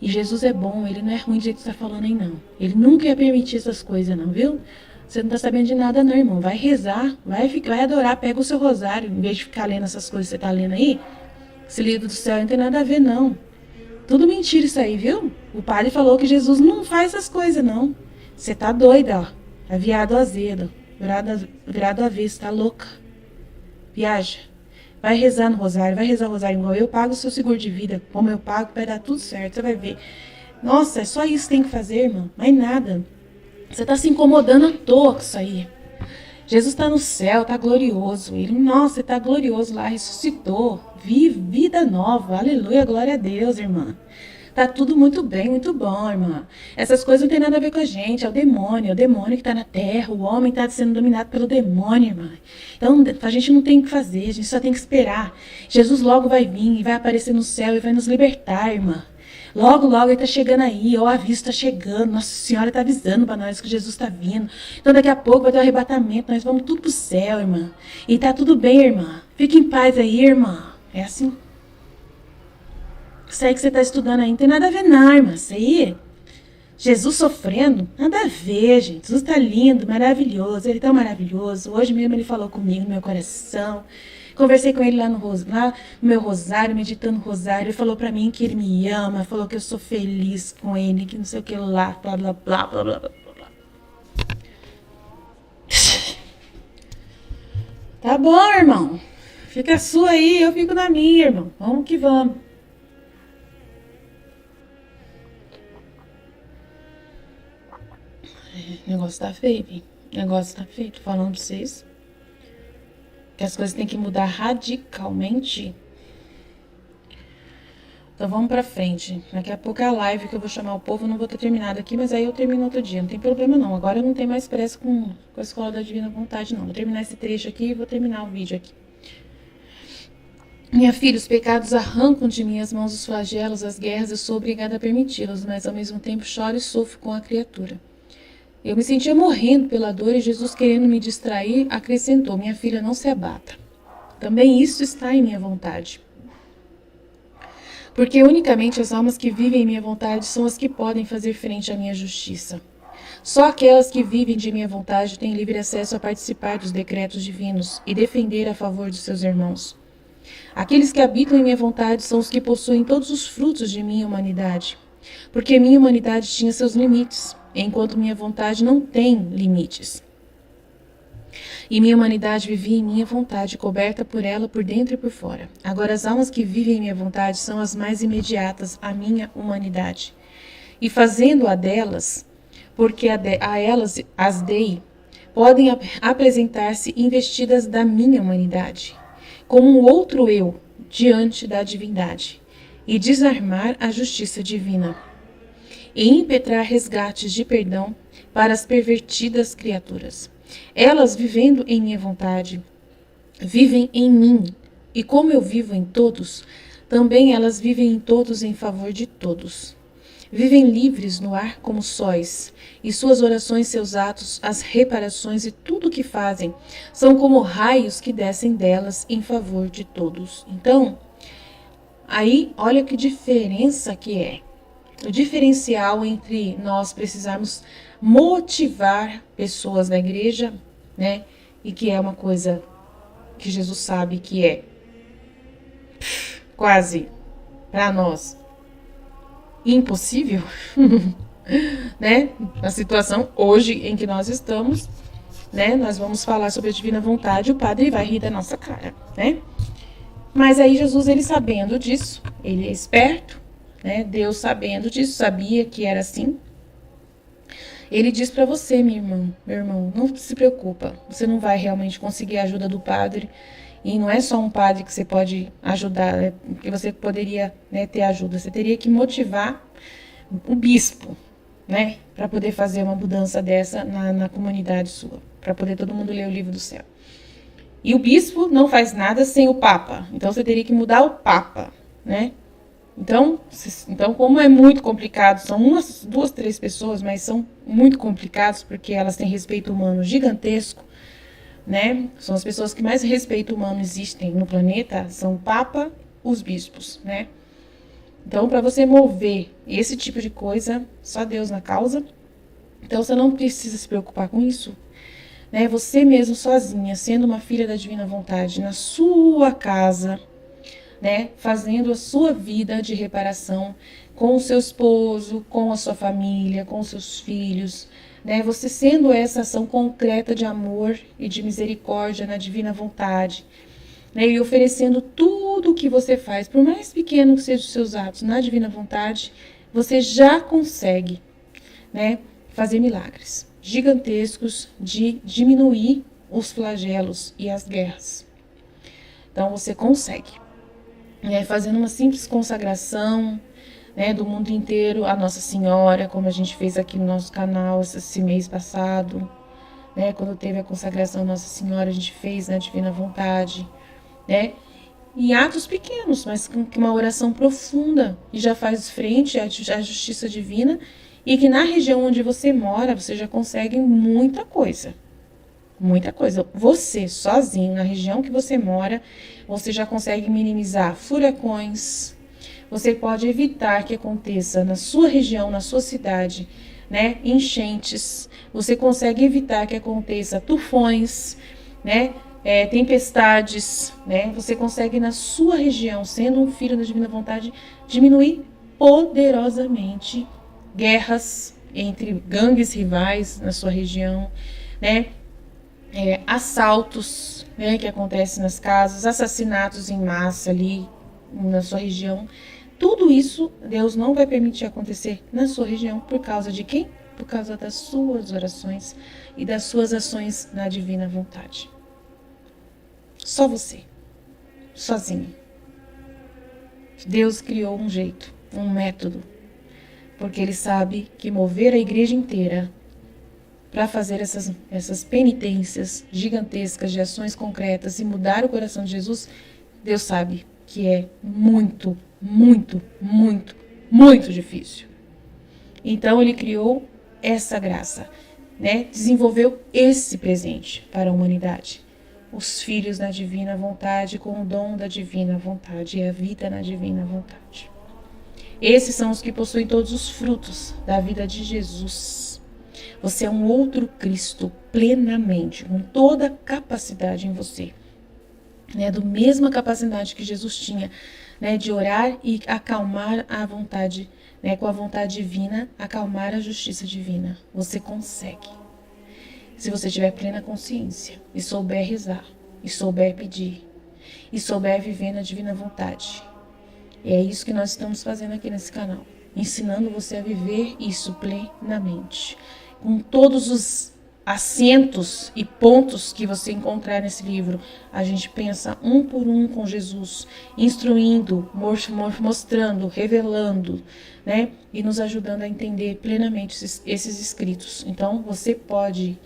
Speaker 1: E Jesus é bom, ele não é ruim do jeito que você tá falando aí não. Ele nunca ia permitir essas coisas não, viu? Você não tá sabendo de nada não, irmão. Vai rezar, vai adorar, pega o seu rosário, em vez de ficar lendo essas coisas que você tá lendo aí. Esse livro do céu não tem nada a ver, não. Tudo mentira isso aí, viu? O padre falou que Jesus não faz essas coisas, não. Você tá doida, ó. Tá viado azedo, virado avesso, tá louca. Viaja. Vai rezar no rosário, vai rezar o rosário igual eu pago o seu seguro de vida. Como eu pago, vai dar tudo certo, você vai ver. Nossa, é só isso que tem que fazer, irmão. Mais nada. Você está se incomodando à toa com isso aí. Jesus está no céu, está glorioso. Ele, nossa, está glorioso lá, ressuscitou. Vive vida nova. Aleluia, glória a Deus, irmã. Tá tudo muito bem, muito bom, irmã. Essas coisas não tem nada a ver com a gente. É o demônio que está na terra. O homem está sendo dominado pelo demônio, irmã. Então, a gente não tem o que fazer, a gente só tem que esperar. Jesus logo vai vir e vai aparecer no céu e vai nos libertar, irmã. Logo, logo ele está chegando aí, ó, o aviso está chegando, Nossa Senhora está avisando para nós que Jesus está vindo. Então daqui a pouco vai ter um arrebatamento, nós vamos tudo pro céu, irmã. E tá tudo bem, irmã. Fique em paz aí, irmã. É assim. Isso aí que você está estudando aí não tem nada a ver não, irmã. Isso aí, Jesus sofrendo, nada a ver, gente. Jesus está lindo, maravilhoso, ele tá maravilhoso. Hoje mesmo ele falou comigo no meu coração. Conversei com ele lá no meu rosário, meditando no rosário. Ele falou pra mim que ele me ama, falou que eu sou feliz com ele, que não sei o que lá, blá, blá, blá, blá, blá, blá, blá. Tá bom, irmão. Fica a sua aí, eu fico na minha, irmão. Vamos que vamos. O negócio tá feio, hein? O negócio tá feio, tô falando pra vocês. Que as coisas têm que mudar radicalmente. Então vamos pra frente. Daqui a pouco é a live que eu vou chamar o povo. Eu não vou ter terminado aqui, mas aí eu termino outro dia. Não tem problema não. Agora eu não tenho mais pressa com a Escola da Divina Vontade, não. Vou terminar esse trecho aqui e vou terminar o vídeo aqui. Minha filha, os pecados arrancam de minhas mãos os flagelos, as guerras, eu sou obrigada a permiti-los, mas ao mesmo tempo choro e sofro com a criatura. Eu me sentia morrendo pela dor e Jesus, querendo me distrair, acrescentou, minha filha, não se abata. Também isso está em minha vontade. Porque unicamente as almas que vivem em minha vontade são as que podem fazer frente à minha justiça. Só aquelas que vivem de minha vontade têm livre acesso a participar dos decretos divinos e defender a favor de seus irmãos. Aqueles que habitam em minha vontade são os que possuem todos os frutos de minha humanidade. Porque minha humanidade tinha seus limites, enquanto minha vontade não tem limites. E minha humanidade vivia em minha vontade, coberta por ela por dentro e por fora. Agora as almas que vivem em minha vontade são as mais imediatas à minha humanidade. E fazendo-a delas, porque a elas as dei, podem apresentar-se investidas da minha humanidade, como um outro eu diante da divindade, e desarmar a justiça divina, e impetrar resgates de perdão para as pervertidas criaturas. Elas, vivendo em minha vontade, vivem em mim, e como eu vivo em todos, também elas vivem em todos em favor de todos. Vivem livres no ar como sóis, e suas orações, seus atos, as reparações e tudo o que fazem são como raios que descem delas em favor de todos. Então, aí, olha que diferença que é. o diferencial entre nós precisarmos motivar pessoas na igreja, né? E que é uma coisa que Jesus sabe que é quase para nós impossível, né? Na situação hoje em que nós estamos, né? Nós vamos falar sobre a divina vontade, o padre vai rir da nossa cara, né? Mas aí Jesus, ele sabendo disso, ele é esperto, né? Deus sabendo disso, sabia que era assim. Ele diz para você, meu irmão, não se preocupa, você não vai realmente conseguir a ajuda do padre. E não é só um padre que você pode ajudar, né? Porque você poderia, né, ter ajuda. Você teria que motivar o bispo, né? Para poder fazer uma mudança dessa na comunidade sua. Para poder todo mundo ler o livro do céu. E o bispo não faz nada sem o papa. Então você teria que mudar o papa, né? Então como é muito complicado, são umas, duas, três pessoas, mas são muito complicados porque elas têm respeito humano gigantesco, né? São as pessoas que mais respeito humano existem no planeta, são o Papa, os bispos, né? Então, para você mover esse tipo de coisa, só Deus na causa. Então, você não precisa se preocupar com isso, né? Você mesmo sozinha, sendo uma filha da divina vontade, na sua casa, né? Fazendo a sua vida de reparação com o seu esposo, com a sua família, com os seus filhos, né? Você sendo essa ação concreta de amor e de misericórdia na divina vontade, né? E oferecendo tudo o que você faz, por mais pequeno que sejam os seus atos na divina vontade, você já consegue, né, fazer milagres gigantescos de diminuir os flagelos e as guerras. Então você consegue, né, fazendo uma simples consagração, né, do mundo inteiro a Nossa Senhora, como a gente fez aqui no nosso canal esse mês passado, né, quando teve a consagração à Nossa Senhora, a gente fez na Divina Vontade, né, em atos pequenos, mas com uma oração profunda, e já faz frente à justiça divina, e que na região onde você mora, você já consegue muita coisa. Muita coisa. Você, sozinho, na região que você mora, você já consegue minimizar furacões. Você pode evitar que aconteça na sua região, na sua cidade, né, enchentes. Você consegue evitar que aconteça tufões, né, tempestades, né. Você consegue na sua região, sendo um filho da Divina Vontade, diminuir poderosamente guerras entre gangues rivais na sua região, né. Assaltos, né, que acontecem nas casas, assassinatos em massa ali na sua região. Tudo isso Deus não vai permitir acontecer na sua região por causa de quem? Por causa das suas orações e das suas ações na divina vontade. Só você, sozinho. Deus criou um jeito, um método, porque Ele sabe que mover a igreja inteira para fazer essas penitências gigantescas de ações concretas e mudar o coração de Jesus, Deus sabe que é muito, muito, muito, muito difícil. Então Ele criou essa graça, né? Desenvolveu esse presente para a humanidade. Os filhos na divina vontade com o dom da divina vontade e a vida na divina vontade. Esses são os que possuem todos os frutos da vida de Jesus. Você é um outro Cristo plenamente, com toda a capacidade em você, né? Do mesma capacidade que Jesus tinha, né? De orar e acalmar a vontade, né? Com a vontade divina, acalmar a justiça divina. Você consegue. Se você tiver plena consciência e souber rezar, e souber pedir, e souber viver na divina vontade. E é isso que nós estamos fazendo aqui nesse canal, ensinando você a viver isso plenamente, com todos os assentos e pontos que você encontrar nesse livro. A gente pensa um por um com Jesus, instruindo, mostrando, revelando, né? E nos ajudando a entender plenamente esses escritos. Então, você pode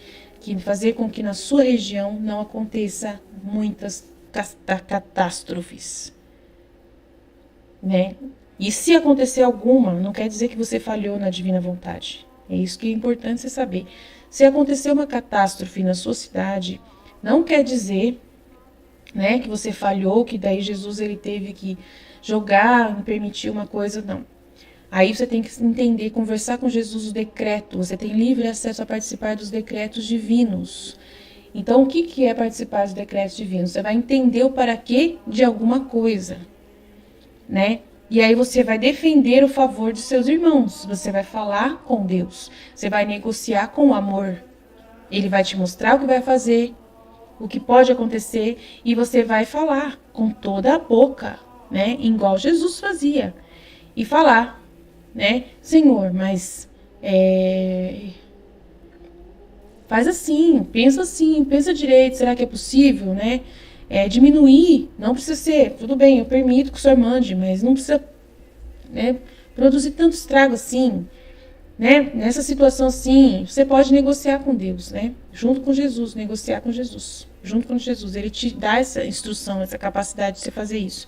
Speaker 1: fazer com que na sua região não aconteça muitas catástrofes, né? E se acontecer alguma, não quer dizer que você falhou na divina vontade. É isso que é importante você saber. Se acontecer uma catástrofe na sua cidade, não quer dizer, né, que você falhou, que daí Jesus ele teve que jogar, permitir uma coisa, não. Aí você tem que entender, conversar com Jesus o decreto. Você tem livre acesso a participar dos decretos divinos. Então, o que é participar dos decretos divinos? Você vai entender o para quê de alguma coisa, né? E aí você vai defender o favor de seus irmãos. Você vai falar com Deus. Você vai negociar com o amor. Ele vai te mostrar o que vai fazer, o que pode acontecer, e você vai falar com toda a boca, né? Igual Jesus fazia. E falar, né? Senhor, mas faz assim, pensa direito, será que é possível, né? Diminuir, não precisa ser, tudo bem, eu permito que o senhor mande, mas não precisa, né, produzir tanto estrago assim, né? Nessa situação assim, você pode negociar com Deus, né? Junto com Jesus, negociar com Jesus, junto com Jesus, ele te dá essa instrução, essa capacidade de você fazer isso.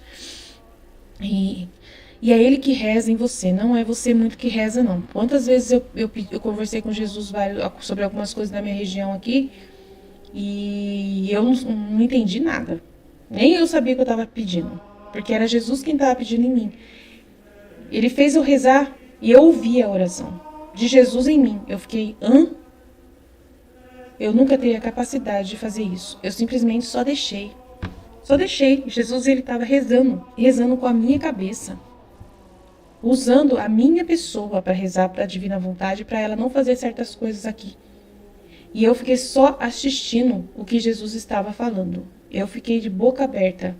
Speaker 1: E é ele que reza em você, não é você muito que reza, não. Quantas vezes eu conversei com Jesus sobre algumas coisas da minha região aqui, e eu não entendi nada. Nem eu sabia o que eu estava pedindo, porque era Jesus quem estava pedindo em mim. Ele fez eu rezar e eu ouvi a oração de Jesus em mim. Eu fiquei, eu nunca teria a capacidade de fazer isso. Eu simplesmente só deixei. Jesus, ele estava rezando com a minha cabeça, usando a minha pessoa para rezar para a divina vontade, para ela não fazer certas coisas aqui. E eu fiquei só assistindo o que Jesus estava falando. Eu fiquei de boca aberta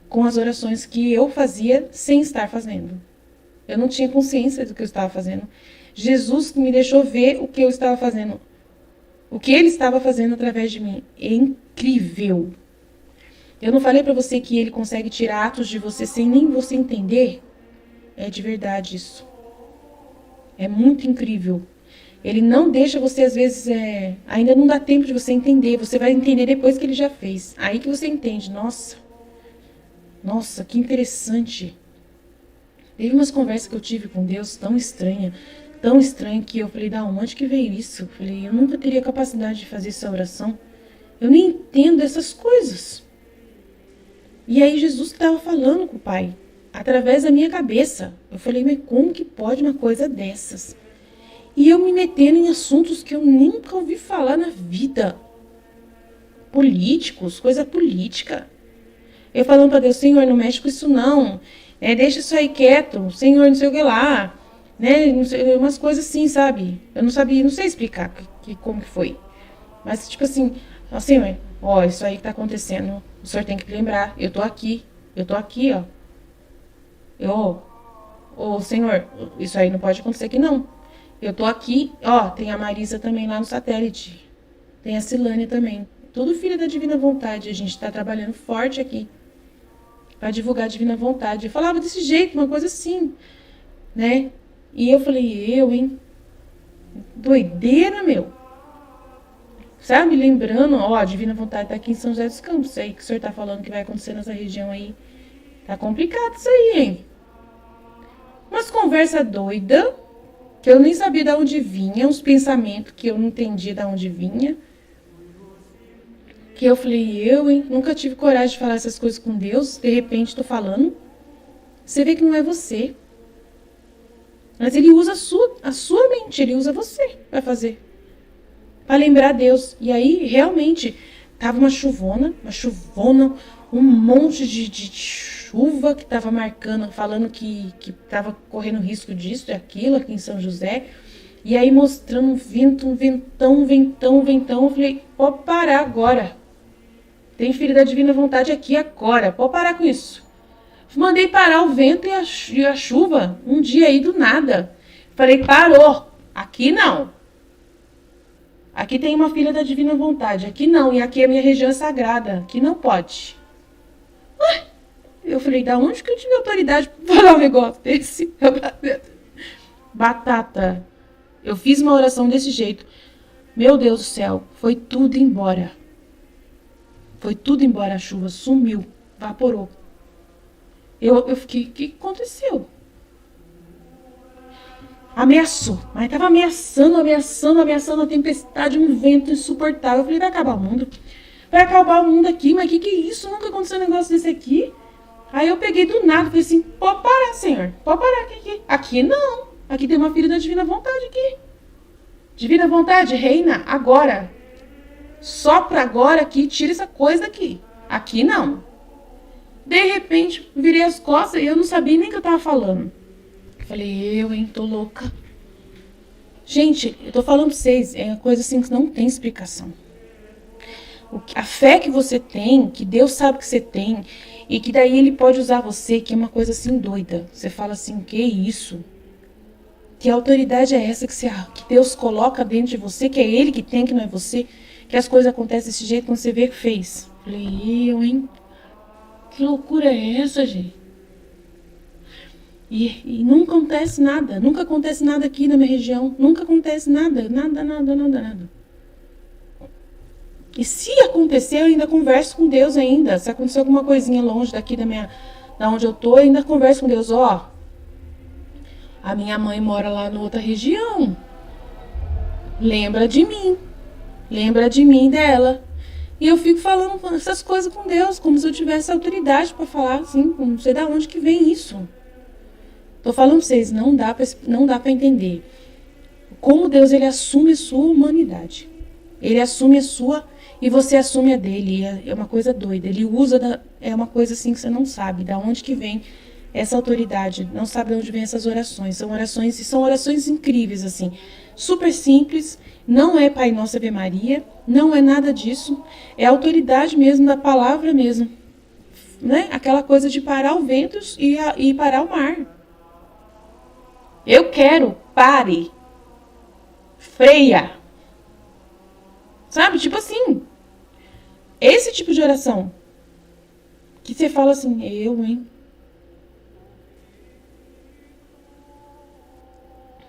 Speaker 1: com as orações que eu fazia sem estar fazendo. Eu não tinha consciência do que eu estava fazendo. Jesus me deixou ver o que eu estava fazendo, o que ele estava fazendo através de mim. É incrível. Eu não falei para você que ele consegue tirar atos de você sem nem você entender? É de verdade isso. É muito incrível. Ele não deixa você, às vezes, ainda não dá tempo de você entender. Você vai entender depois que ele já fez. Aí que você entende. Nossa, que interessante. Teve umas conversas que eu tive com Deus tão estranha que eu falei, da onde que veio isso? Eu falei, eu nunca teria capacidade de fazer essa oração. Eu nem entendo essas coisas. E aí Jesus estava falando com o Pai, através da minha cabeça. Eu falei, mas como que pode uma coisa dessas? E eu me metendo em assuntos que eu nunca ouvi falar na vida. Políticos, coisa política. Eu falando para Deus, Senhor, não mexe com isso não. Deixa isso aí quieto. Senhor, não sei o que lá. Né? Não sei, umas coisas assim, sabe? Eu não sabia, não sei explicar como que foi. Mas tipo assim, Senhor, isso aí que tá acontecendo. O Senhor tem que lembrar. Eu tô aqui, ó. Senhor, isso aí não pode acontecer aqui não. Eu tô aqui, tem a Marisa também lá no satélite. Tem a Silânia também. Tudo filho da Divina Vontade. A gente tá trabalhando forte aqui para divulgar a Divina Vontade. Eu falava desse jeito, uma coisa assim, né? E eu falei, doideira, meu. Sabe, lembrando, a Divina Vontade tá aqui em São José dos Campos. Aí que o senhor tá falando que vai acontecer nessa região aí. Tá complicado isso aí, hein? Umas conversas doidas, que eu nem sabia de onde vinha, uns pensamentos que eu não entendia de onde vinha. Que eu falei, nunca tive coragem de falar essas coisas com Deus, de repente tô falando. Você vê que não é você. Mas ele usa a sua mente, ele usa você para fazer. Para lembrar Deus. E aí, realmente, tava uma chuvona, um monte de chuva que tava marcando, falando que tava correndo risco disso e aquilo aqui em São José. E aí mostrando um vento, um ventão. Eu falei, pode parar agora. Tem filho da Divina Vontade aqui agora, pode parar com isso. Mandei parar o vento e a chuva, um dia aí do nada. Falei, parou, aqui não. Aqui tem uma filha da Divina Vontade, aqui não, e aqui a minha região é sagrada, aqui não pode. Eu falei, da onde que eu tive autoridade para falar um negócio desse? Batata. Eu fiz uma oração desse jeito. Meu Deus do céu, foi tudo embora. A chuva sumiu, evaporou. Eu fiquei, o que aconteceu? Ameaçou, mas tava ameaçando a tempestade, um vento insuportável. Eu falei, vai acabar o mundo aqui, mas que é isso? Nunca aconteceu um negócio desse aqui. Aí eu peguei do nada, falei assim, pode parar, Senhor, pode parar aqui. Aqui não, aqui tem uma filha da divina vontade aqui. Divina vontade, reina, agora. Sopra agora aqui, tira essa coisa daqui. Aqui não. De repente, virei as costas e eu não sabia nem o que eu tava falando. Falei, tô louca. Gente, eu tô falando pra vocês, é uma coisa assim que não tem explicação. A fé que você tem, que Deus sabe que você tem, e que daí Ele pode usar você, que é uma coisa assim doida. Você fala assim, que isso? Que autoridade é essa que Deus coloca dentro de você, que é Ele que tem, que não é você, que as coisas acontecem desse jeito quando você vê que fez. Falei, que loucura é essa, gente? E nunca acontece nada aqui na minha região, nunca acontece nada. E se acontecer, eu ainda converso com Deus ainda. Se acontecer alguma coisinha longe daqui da onde eu tô, eu ainda converso com Deus. A minha mãe mora lá na outra região. Lembra de mim dela. E eu fico falando essas coisas com Deus, como se eu tivesse autoridade para falar assim, não sei de onde que vem isso. Tô falando pra vocês, não dá para entender como Deus ele assume a sua humanidade. Ele assume a sua e você assume a dele. É uma coisa doida. Ele usa, é uma coisa assim que você não sabe de onde que vem essa autoridade. Não sabe de onde vem essas orações. São orações incríveis, assim. Super simples. Não é Pai Nosso Ave Maria. Não é nada disso. É a autoridade mesmo da palavra mesmo. Né? Aquela coisa de parar o vento e parar o mar. Eu quero, pare. Freia. Sabe? Tipo assim. Esse tipo de oração. Que você fala assim,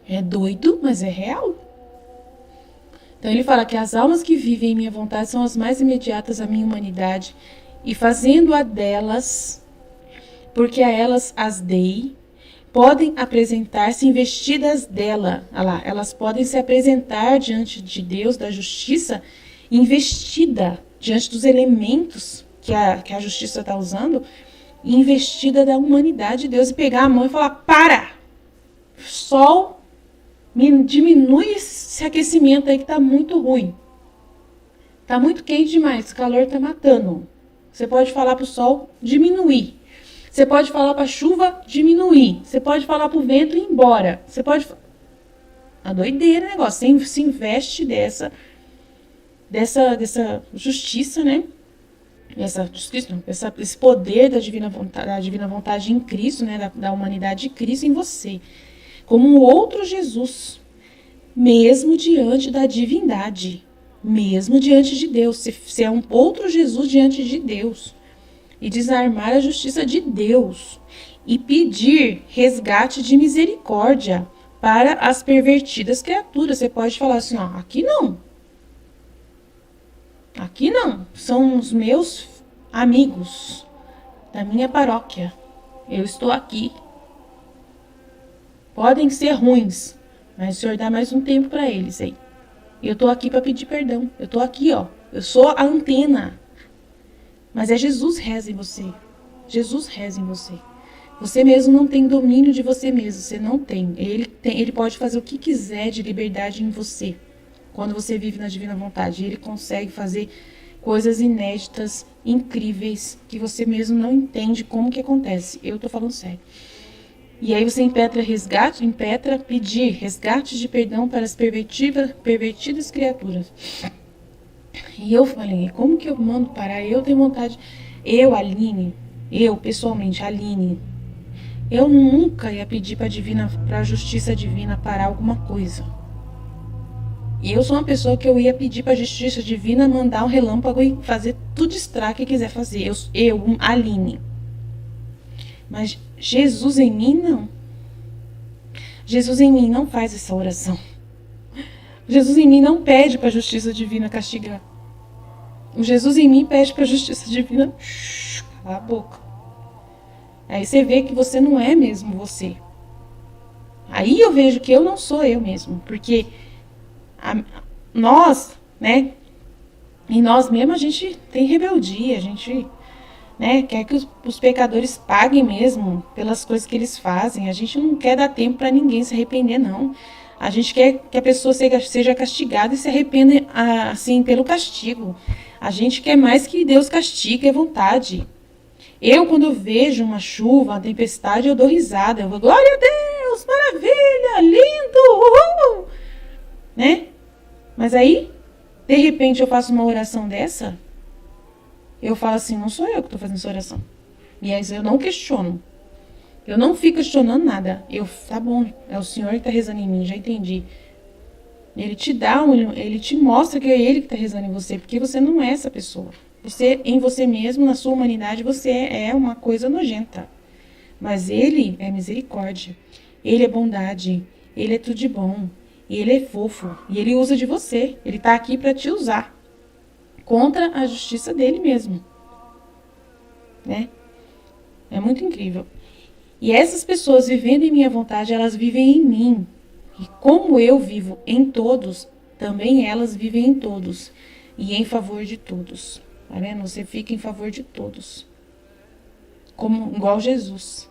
Speaker 1: É doido, mas é real. Então ele fala que as almas que vivem em minha vontade são as mais imediatas à minha humanidade. E fazendo a delas, porque a elas as dei, podem apresentar-se investidas dela. Olha lá, elas podem se apresentar diante de Deus, da justiça, investida diante dos elementos que a justiça está usando, investida da humanidade de Deus, e pegar a mão e falar, para! Sol, diminui esse aquecimento aí que está muito ruim. Está muito quente demais, esse calor está matando. Você pode falar para o sol diminuir. Você pode falar para a chuva diminuir. Você pode falar para o vento ir embora. Você pode... A doideira negócio. Você se investe dessa justiça, né? Esse poder da divina vontade em Cristo, né? Da humanidade de Cristo em você. Como um outro Jesus. Mesmo diante da divindade. Mesmo diante de Deus. Você é um outro Jesus diante de Deus. E desarmar a justiça de Deus. E pedir resgate de misericórdia para as pervertidas criaturas. Você pode falar assim, aqui não. Aqui não. São os meus amigos da minha paróquia. Eu estou aqui. Podem ser ruins, mas o Senhor dá mais um tempo para eles aí. Eu estou aqui para pedir perdão. Eu estou aqui, Eu sou a antena. Mas é Jesus reza em você. Jesus reza em você. Você mesmo não tem domínio de você mesmo. Você não tem. Ele pode fazer o que quiser de liberdade em você. Quando você vive na divina vontade. Ele consegue fazer coisas inéditas, incríveis, que você mesmo não entende como que acontece. Eu tô falando sério. E aí você impetra pedir resgate de perdão para as pervertidas criaturas. E eu falei, como que eu mando parar? Eu tenho vontade, Aline, pessoalmente, Aline, eu nunca ia pedir para a justiça divina parar alguma coisa. E eu sou uma pessoa que eu ia pedir para a justiça divina mandar um relâmpago e fazer tudo estrago que quiser fazer. Eu, Aline. Mas Jesus em mim, não. Jesus em mim não faz essa oração. Jesus em mim não pede para a justiça divina castigar. O Jesus em mim pede para a justiça divina calar a boca. Aí você vê que você não é mesmo você. Aí eu vejo que eu não sou eu mesmo. Porque nós, né? Em nós mesmos a gente tem rebeldia. A gente né? Quer que os pecadores paguem mesmo pelas coisas que eles fazem. A gente não quer dar tempo para ninguém se arrepender, não. A gente quer que a pessoa seja castigada e se arrependa assim pelo castigo. A gente quer mais que Deus castigue à vontade. Eu, quando eu vejo uma chuva, uma tempestade, eu dou risada. Eu vou, glória a Deus, maravilha, lindo, uhul! Né? Mas aí, de repente, eu faço uma oração dessa, eu falo assim, não sou eu que estou fazendo essa oração. E aí eu não questiono. Eu não fico questionando nada. Tá bom, é o Senhor que está rezando em mim, já entendi. Ele te mostra que é Ele que está rezando em você, porque você não é essa pessoa. Você, em você mesmo, na sua humanidade, você é uma coisa nojenta. Mas Ele é misericórdia. Ele é bondade. Ele é tudo de bom. E Ele é fofo. E Ele usa de você. Ele está aqui para te usar. Contra a justiça dele mesmo. Né? É muito incrível. E essas pessoas vivendo em minha vontade, elas vivem em mim. E como eu vivo em todos, também elas vivem em todos. E em favor de todos. Tá vendo? Você fica em favor de todos. Igual Jesus.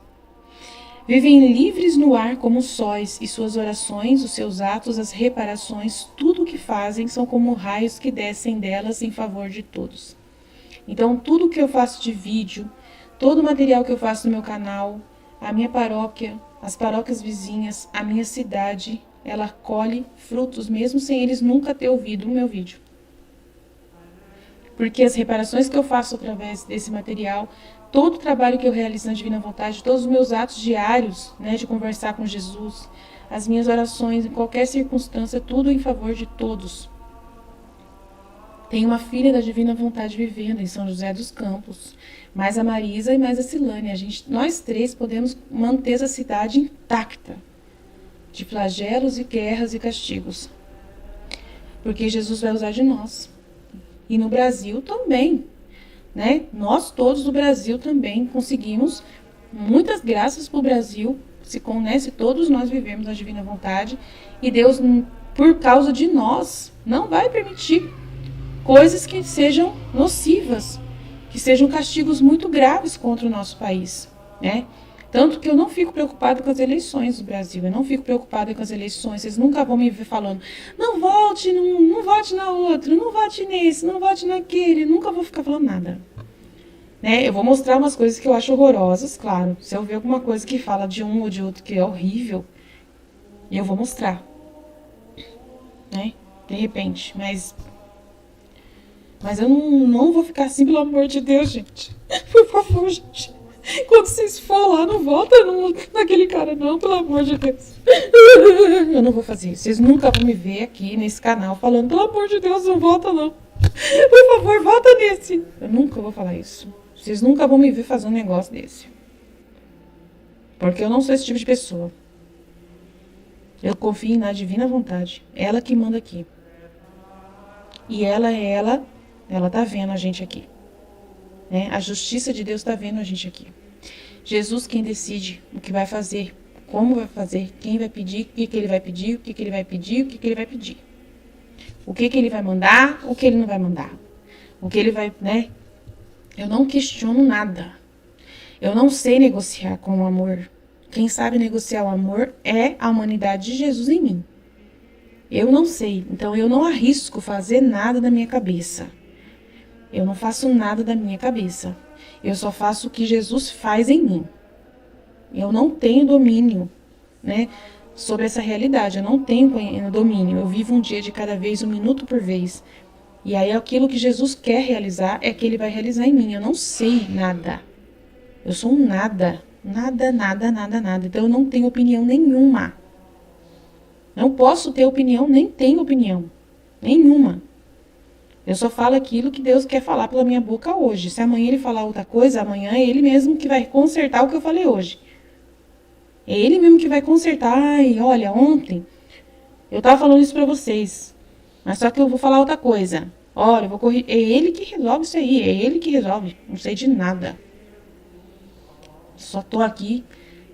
Speaker 1: Vivem livres no ar como sóis, e suas orações, os seus atos, as reparações, tudo o que fazem são como raios que descem delas em favor de todos. Então, tudo que eu faço de vídeo, todo o material que eu faço no meu canal, a minha paróquia, as paróquias vizinhas, a minha cidade, ela colhe frutos, mesmo sem eles nunca ter ouvido o meu vídeo. Porque as reparações que eu faço através desse material, todo o trabalho que eu realizo na Divina Vontade, todos os meus atos diários, né, de conversar com Jesus, as minhas orações, em qualquer circunstância, tudo em favor de todos. Tem uma filha da Divina Vontade vivendo em São José dos Campos, mais a Marisa e mais a Silânia. Nós três podemos manter essa cidade intacta, de flagelos e guerras e castigos. Porque Jesus vai usar de nós. E no Brasil também, né? Nós todos do Brasil também conseguimos muitas graças para o Brasil, se todos nós vivemos a Divina Vontade, e Deus, por causa de nós, não vai permitir coisas que sejam nocivas, que sejam castigos muito graves contra o nosso país, né? Tanto que eu não fico preocupada com as eleições do Brasil, eu não fico preocupada com as eleições, vocês nunca vão me ver falando, não vote, não vote na outra, não vote nesse, não vote naquele, nunca vou ficar falando nada. Né? Eu vou mostrar umas coisas que eu acho horrorosas, claro, se eu ver alguma coisa que fala de um ou de outro que é horrível, eu vou mostrar, né? De repente, mas eu não vou ficar assim, pelo amor de Deus, gente. Por favor, gente. Quando vocês for lá, não volta naquele cara, não, pelo amor de Deus. Eu não vou fazer isso. Vocês nunca vão me ver aqui nesse canal falando, pelo amor de Deus, não volta, não. Por favor, volta nesse. Eu nunca vou falar isso. Vocês nunca vão me ver fazer um negócio desse. Porque eu não sou esse tipo de pessoa. Eu confio na Divina Vontade. Ela que manda aqui. E ela tá vendo a gente aqui. Né? A justiça de Deus tá vendo a gente aqui. Jesus quem decide o que vai fazer, como vai fazer, quem vai pedir, o que ele vai pedir, o que ele vai pedir, o que ele vai pedir. O que ele vai mandar, o que ele não vai mandar. O que ele vai, né? Eu não questiono nada. Eu não sei negociar com o amor. Quem sabe negociar o amor é a humanidade de Jesus em mim. Eu não sei, então eu não arrisco fazer nada da minha cabeça. Eu não faço nada da minha cabeça. Eu só faço o que Jesus faz em mim. Eu não tenho domínio, né, sobre essa realidade. Eu não tenho domínio. Eu vivo um dia de cada vez, um minuto por vez. E aí aquilo que Jesus quer realizar é que ele vai realizar em mim. Eu não sei nada. Eu sou um nada. Nada. Então eu não tenho opinião nenhuma. Não posso ter opinião, nem tenho opinião. Nenhuma. Eu só falo aquilo que Deus quer falar pela minha boca hoje. Se amanhã ele falar outra coisa, amanhã é ele mesmo que vai consertar o que eu falei hoje. É ele mesmo que vai consertar. Ai, olha, ontem eu tava falando isso pra vocês, mas só que eu vou falar outra coisa. Olha, eu vou corrigir. É ele que resolve isso aí, é ele que resolve. Não sei de nada. Só tô aqui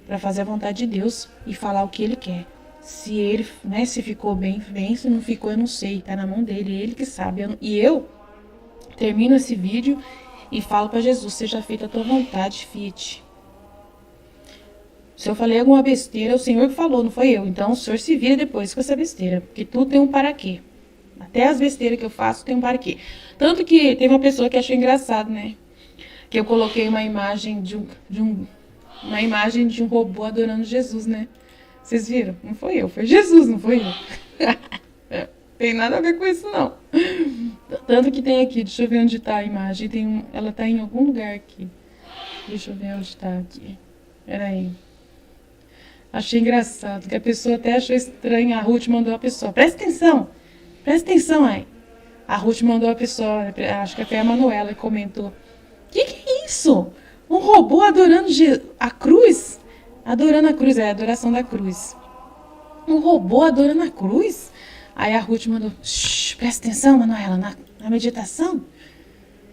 Speaker 1: pra fazer a vontade de Deus e falar o que ele quer. Se ele, né, se ficou bem, se não ficou, eu não sei. Tá na mão dele, ele que sabe. E eu termino esse vídeo e falo para Jesus, seja feita a tua vontade, fiat. Se eu falei alguma besteira, o Senhor que falou, não foi eu. Então o Senhor se vira depois com essa besteira, porque tudo tem um para quê. Até as besteiras que eu faço tem um para quê. Tanto que teve uma pessoa que achou engraçado, né? Que eu coloquei uma imagem uma imagem de um robô adorando Jesus, né? Vocês viram? Não foi eu, foi Jesus, não foi eu. Tem nada a ver com isso, não. Tanto que tem aqui, deixa eu ver onde tá a imagem. Ela tá em algum lugar aqui. Deixa eu ver onde tá aqui. Peraí. Achei engraçado, que a pessoa até achou estranho. A Ruth mandou a pessoa, presta atenção aí. A Ruth mandou a pessoa, acho que até a Manuela comentou. Que é isso? Um robô adorando a cruz? Adorando a cruz, é a adoração da cruz. Um robô adorando a cruz? Aí a Ruth mandou, presta atenção, Manuela, na meditação.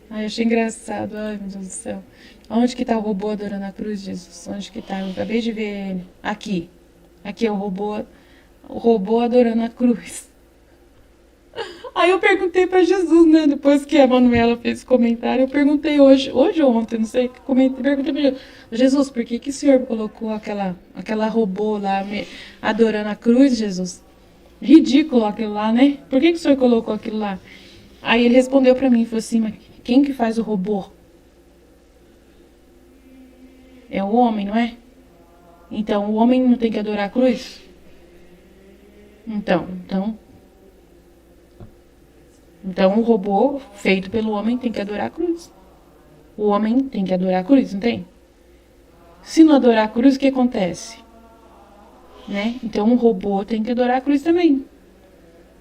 Speaker 1: Aí eu achei engraçado, ai meu Deus do céu. Onde que tá o robô adorando a cruz, Jesus? Onde que tá? Eu acabei de ver ele. Aqui. Aqui é o robô adorando a cruz. Aí eu perguntei pra Jesus, né? Depois que a Manuela fez esse comentário, eu perguntei hoje ou ontem, não sei, perguntei pra Jesus. Jesus, por que o senhor colocou aquela robô lá adorando a cruz, Jesus? Ridículo aquilo lá, né? Por que o senhor colocou aquilo lá? Aí ele respondeu pra mim e falou assim, mas quem que faz o robô? É o homem, não é? Então, o homem não tem que adorar a cruz? Então, o robô feito pelo homem tem que adorar a cruz. O homem tem que adorar a cruz, não tem? Se não adorar a cruz, o que acontece? Né? Então, o robô tem que adorar a cruz também.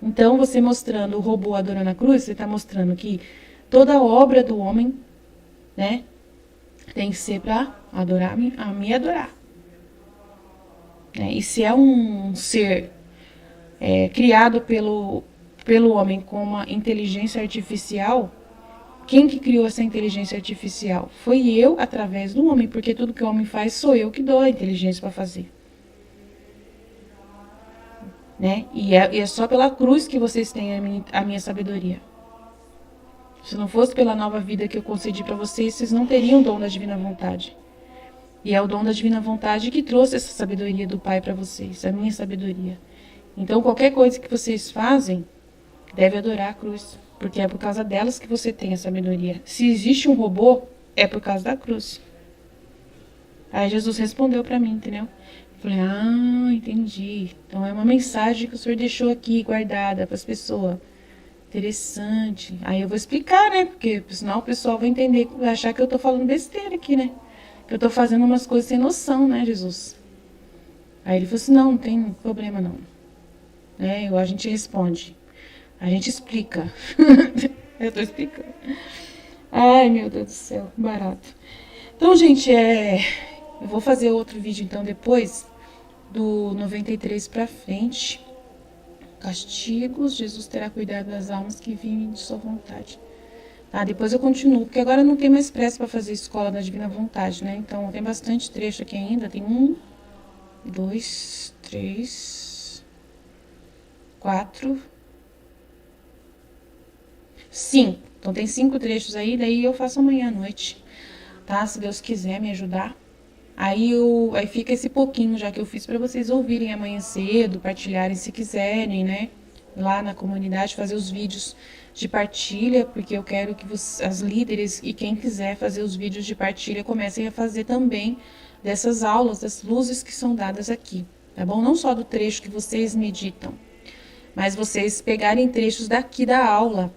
Speaker 1: Então, você mostrando o robô adorando a cruz, você está mostrando que toda obra do homem, né, tem que ser para adorar a me adorar. E se é um ser criado pelo homem com uma inteligência artificial, quem que criou essa inteligência artificial? Foi eu, através do homem, porque tudo que o homem faz sou eu que dou a inteligência para fazer. Né? E é só pela cruz que vocês têm a minha sabedoria. Se não fosse pela nova vida que eu concedi para vocês, vocês não teriam o dom da divina vontade. E é o dom da divina vontade que trouxe essa sabedoria do Pai para vocês, a minha sabedoria. Então, qualquer coisa que vocês fazem, deve adorar a cruz, porque é por causa delas que você tem a sabedoria. Se existe um robô, é por causa da cruz. Aí Jesus respondeu para mim, entendeu? Eu falei, entendi. Então é uma mensagem que o Senhor deixou aqui, guardada para as pessoas. Interessante. Aí eu vou explicar, né? Porque senão o pessoal vai entender, vai achar que eu tô falando besteira aqui, né? Que eu tô fazendo umas coisas sem noção, né, Jesus? Aí ele falou assim, não tem problema não. A gente responde. A gente explica. Eu tô explicando. Ai, meu Deus do céu, barato. Então, gente, eu vou fazer outro vídeo, então, depois do 93 pra frente. Castigos, Jesus terá cuidado das almas que vivem de sua vontade. Depois eu continuo, porque agora não tem mais pressa para fazer escola da divina vontade, né? Então, tem bastante trecho aqui ainda. Tem 1, 2, 3, 4, 5. Então, tem 5 trechos aí, daí eu faço amanhã à noite, tá? Se Deus quiser me ajudar. Aí fica esse pouquinho já que eu fiz para vocês ouvirem amanhã cedo, partilharem se quiserem, né? Lá na comunidade, fazer os vídeos de partilha, porque eu quero que as líderes e quem quiser fazer os vídeos de partilha comecem a fazer também dessas aulas, das luzes que são dadas aqui, tá bom? Não só do trecho que vocês meditam, mas vocês pegarem trechos daqui da aula.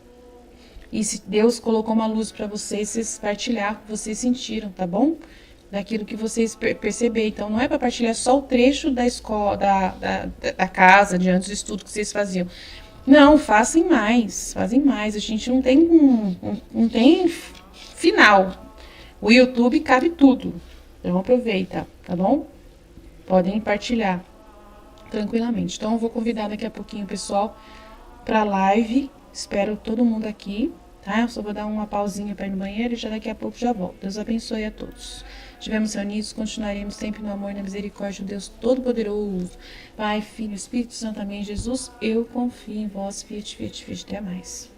Speaker 1: E se Deus colocou uma luz para vocês partilhar o que vocês sentiram, tá bom? Daquilo que vocês perceberem. Então, não é para partilhar só o trecho da escola, da casa, de antes do estudo que vocês faziam. Não, fazem mais. A gente não tem final. O YouTube cabe tudo. Então, aproveita, tá bom? Podem partilhar tranquilamente. Então, eu vou convidar daqui a pouquinho o pessoal para a live. Espero todo mundo aqui, tá? Eu só vou dar uma pausinha para ir no banheiro e já daqui a pouco já volto. Deus abençoe a todos. Estivemos reunidos, continuaremos sempre no amor e na misericórdia de Deus Todo-Poderoso. Pai, Filho, Espírito Santo, amém. Jesus, eu confio em vós. Fiat, fiat, fiat. Até mais.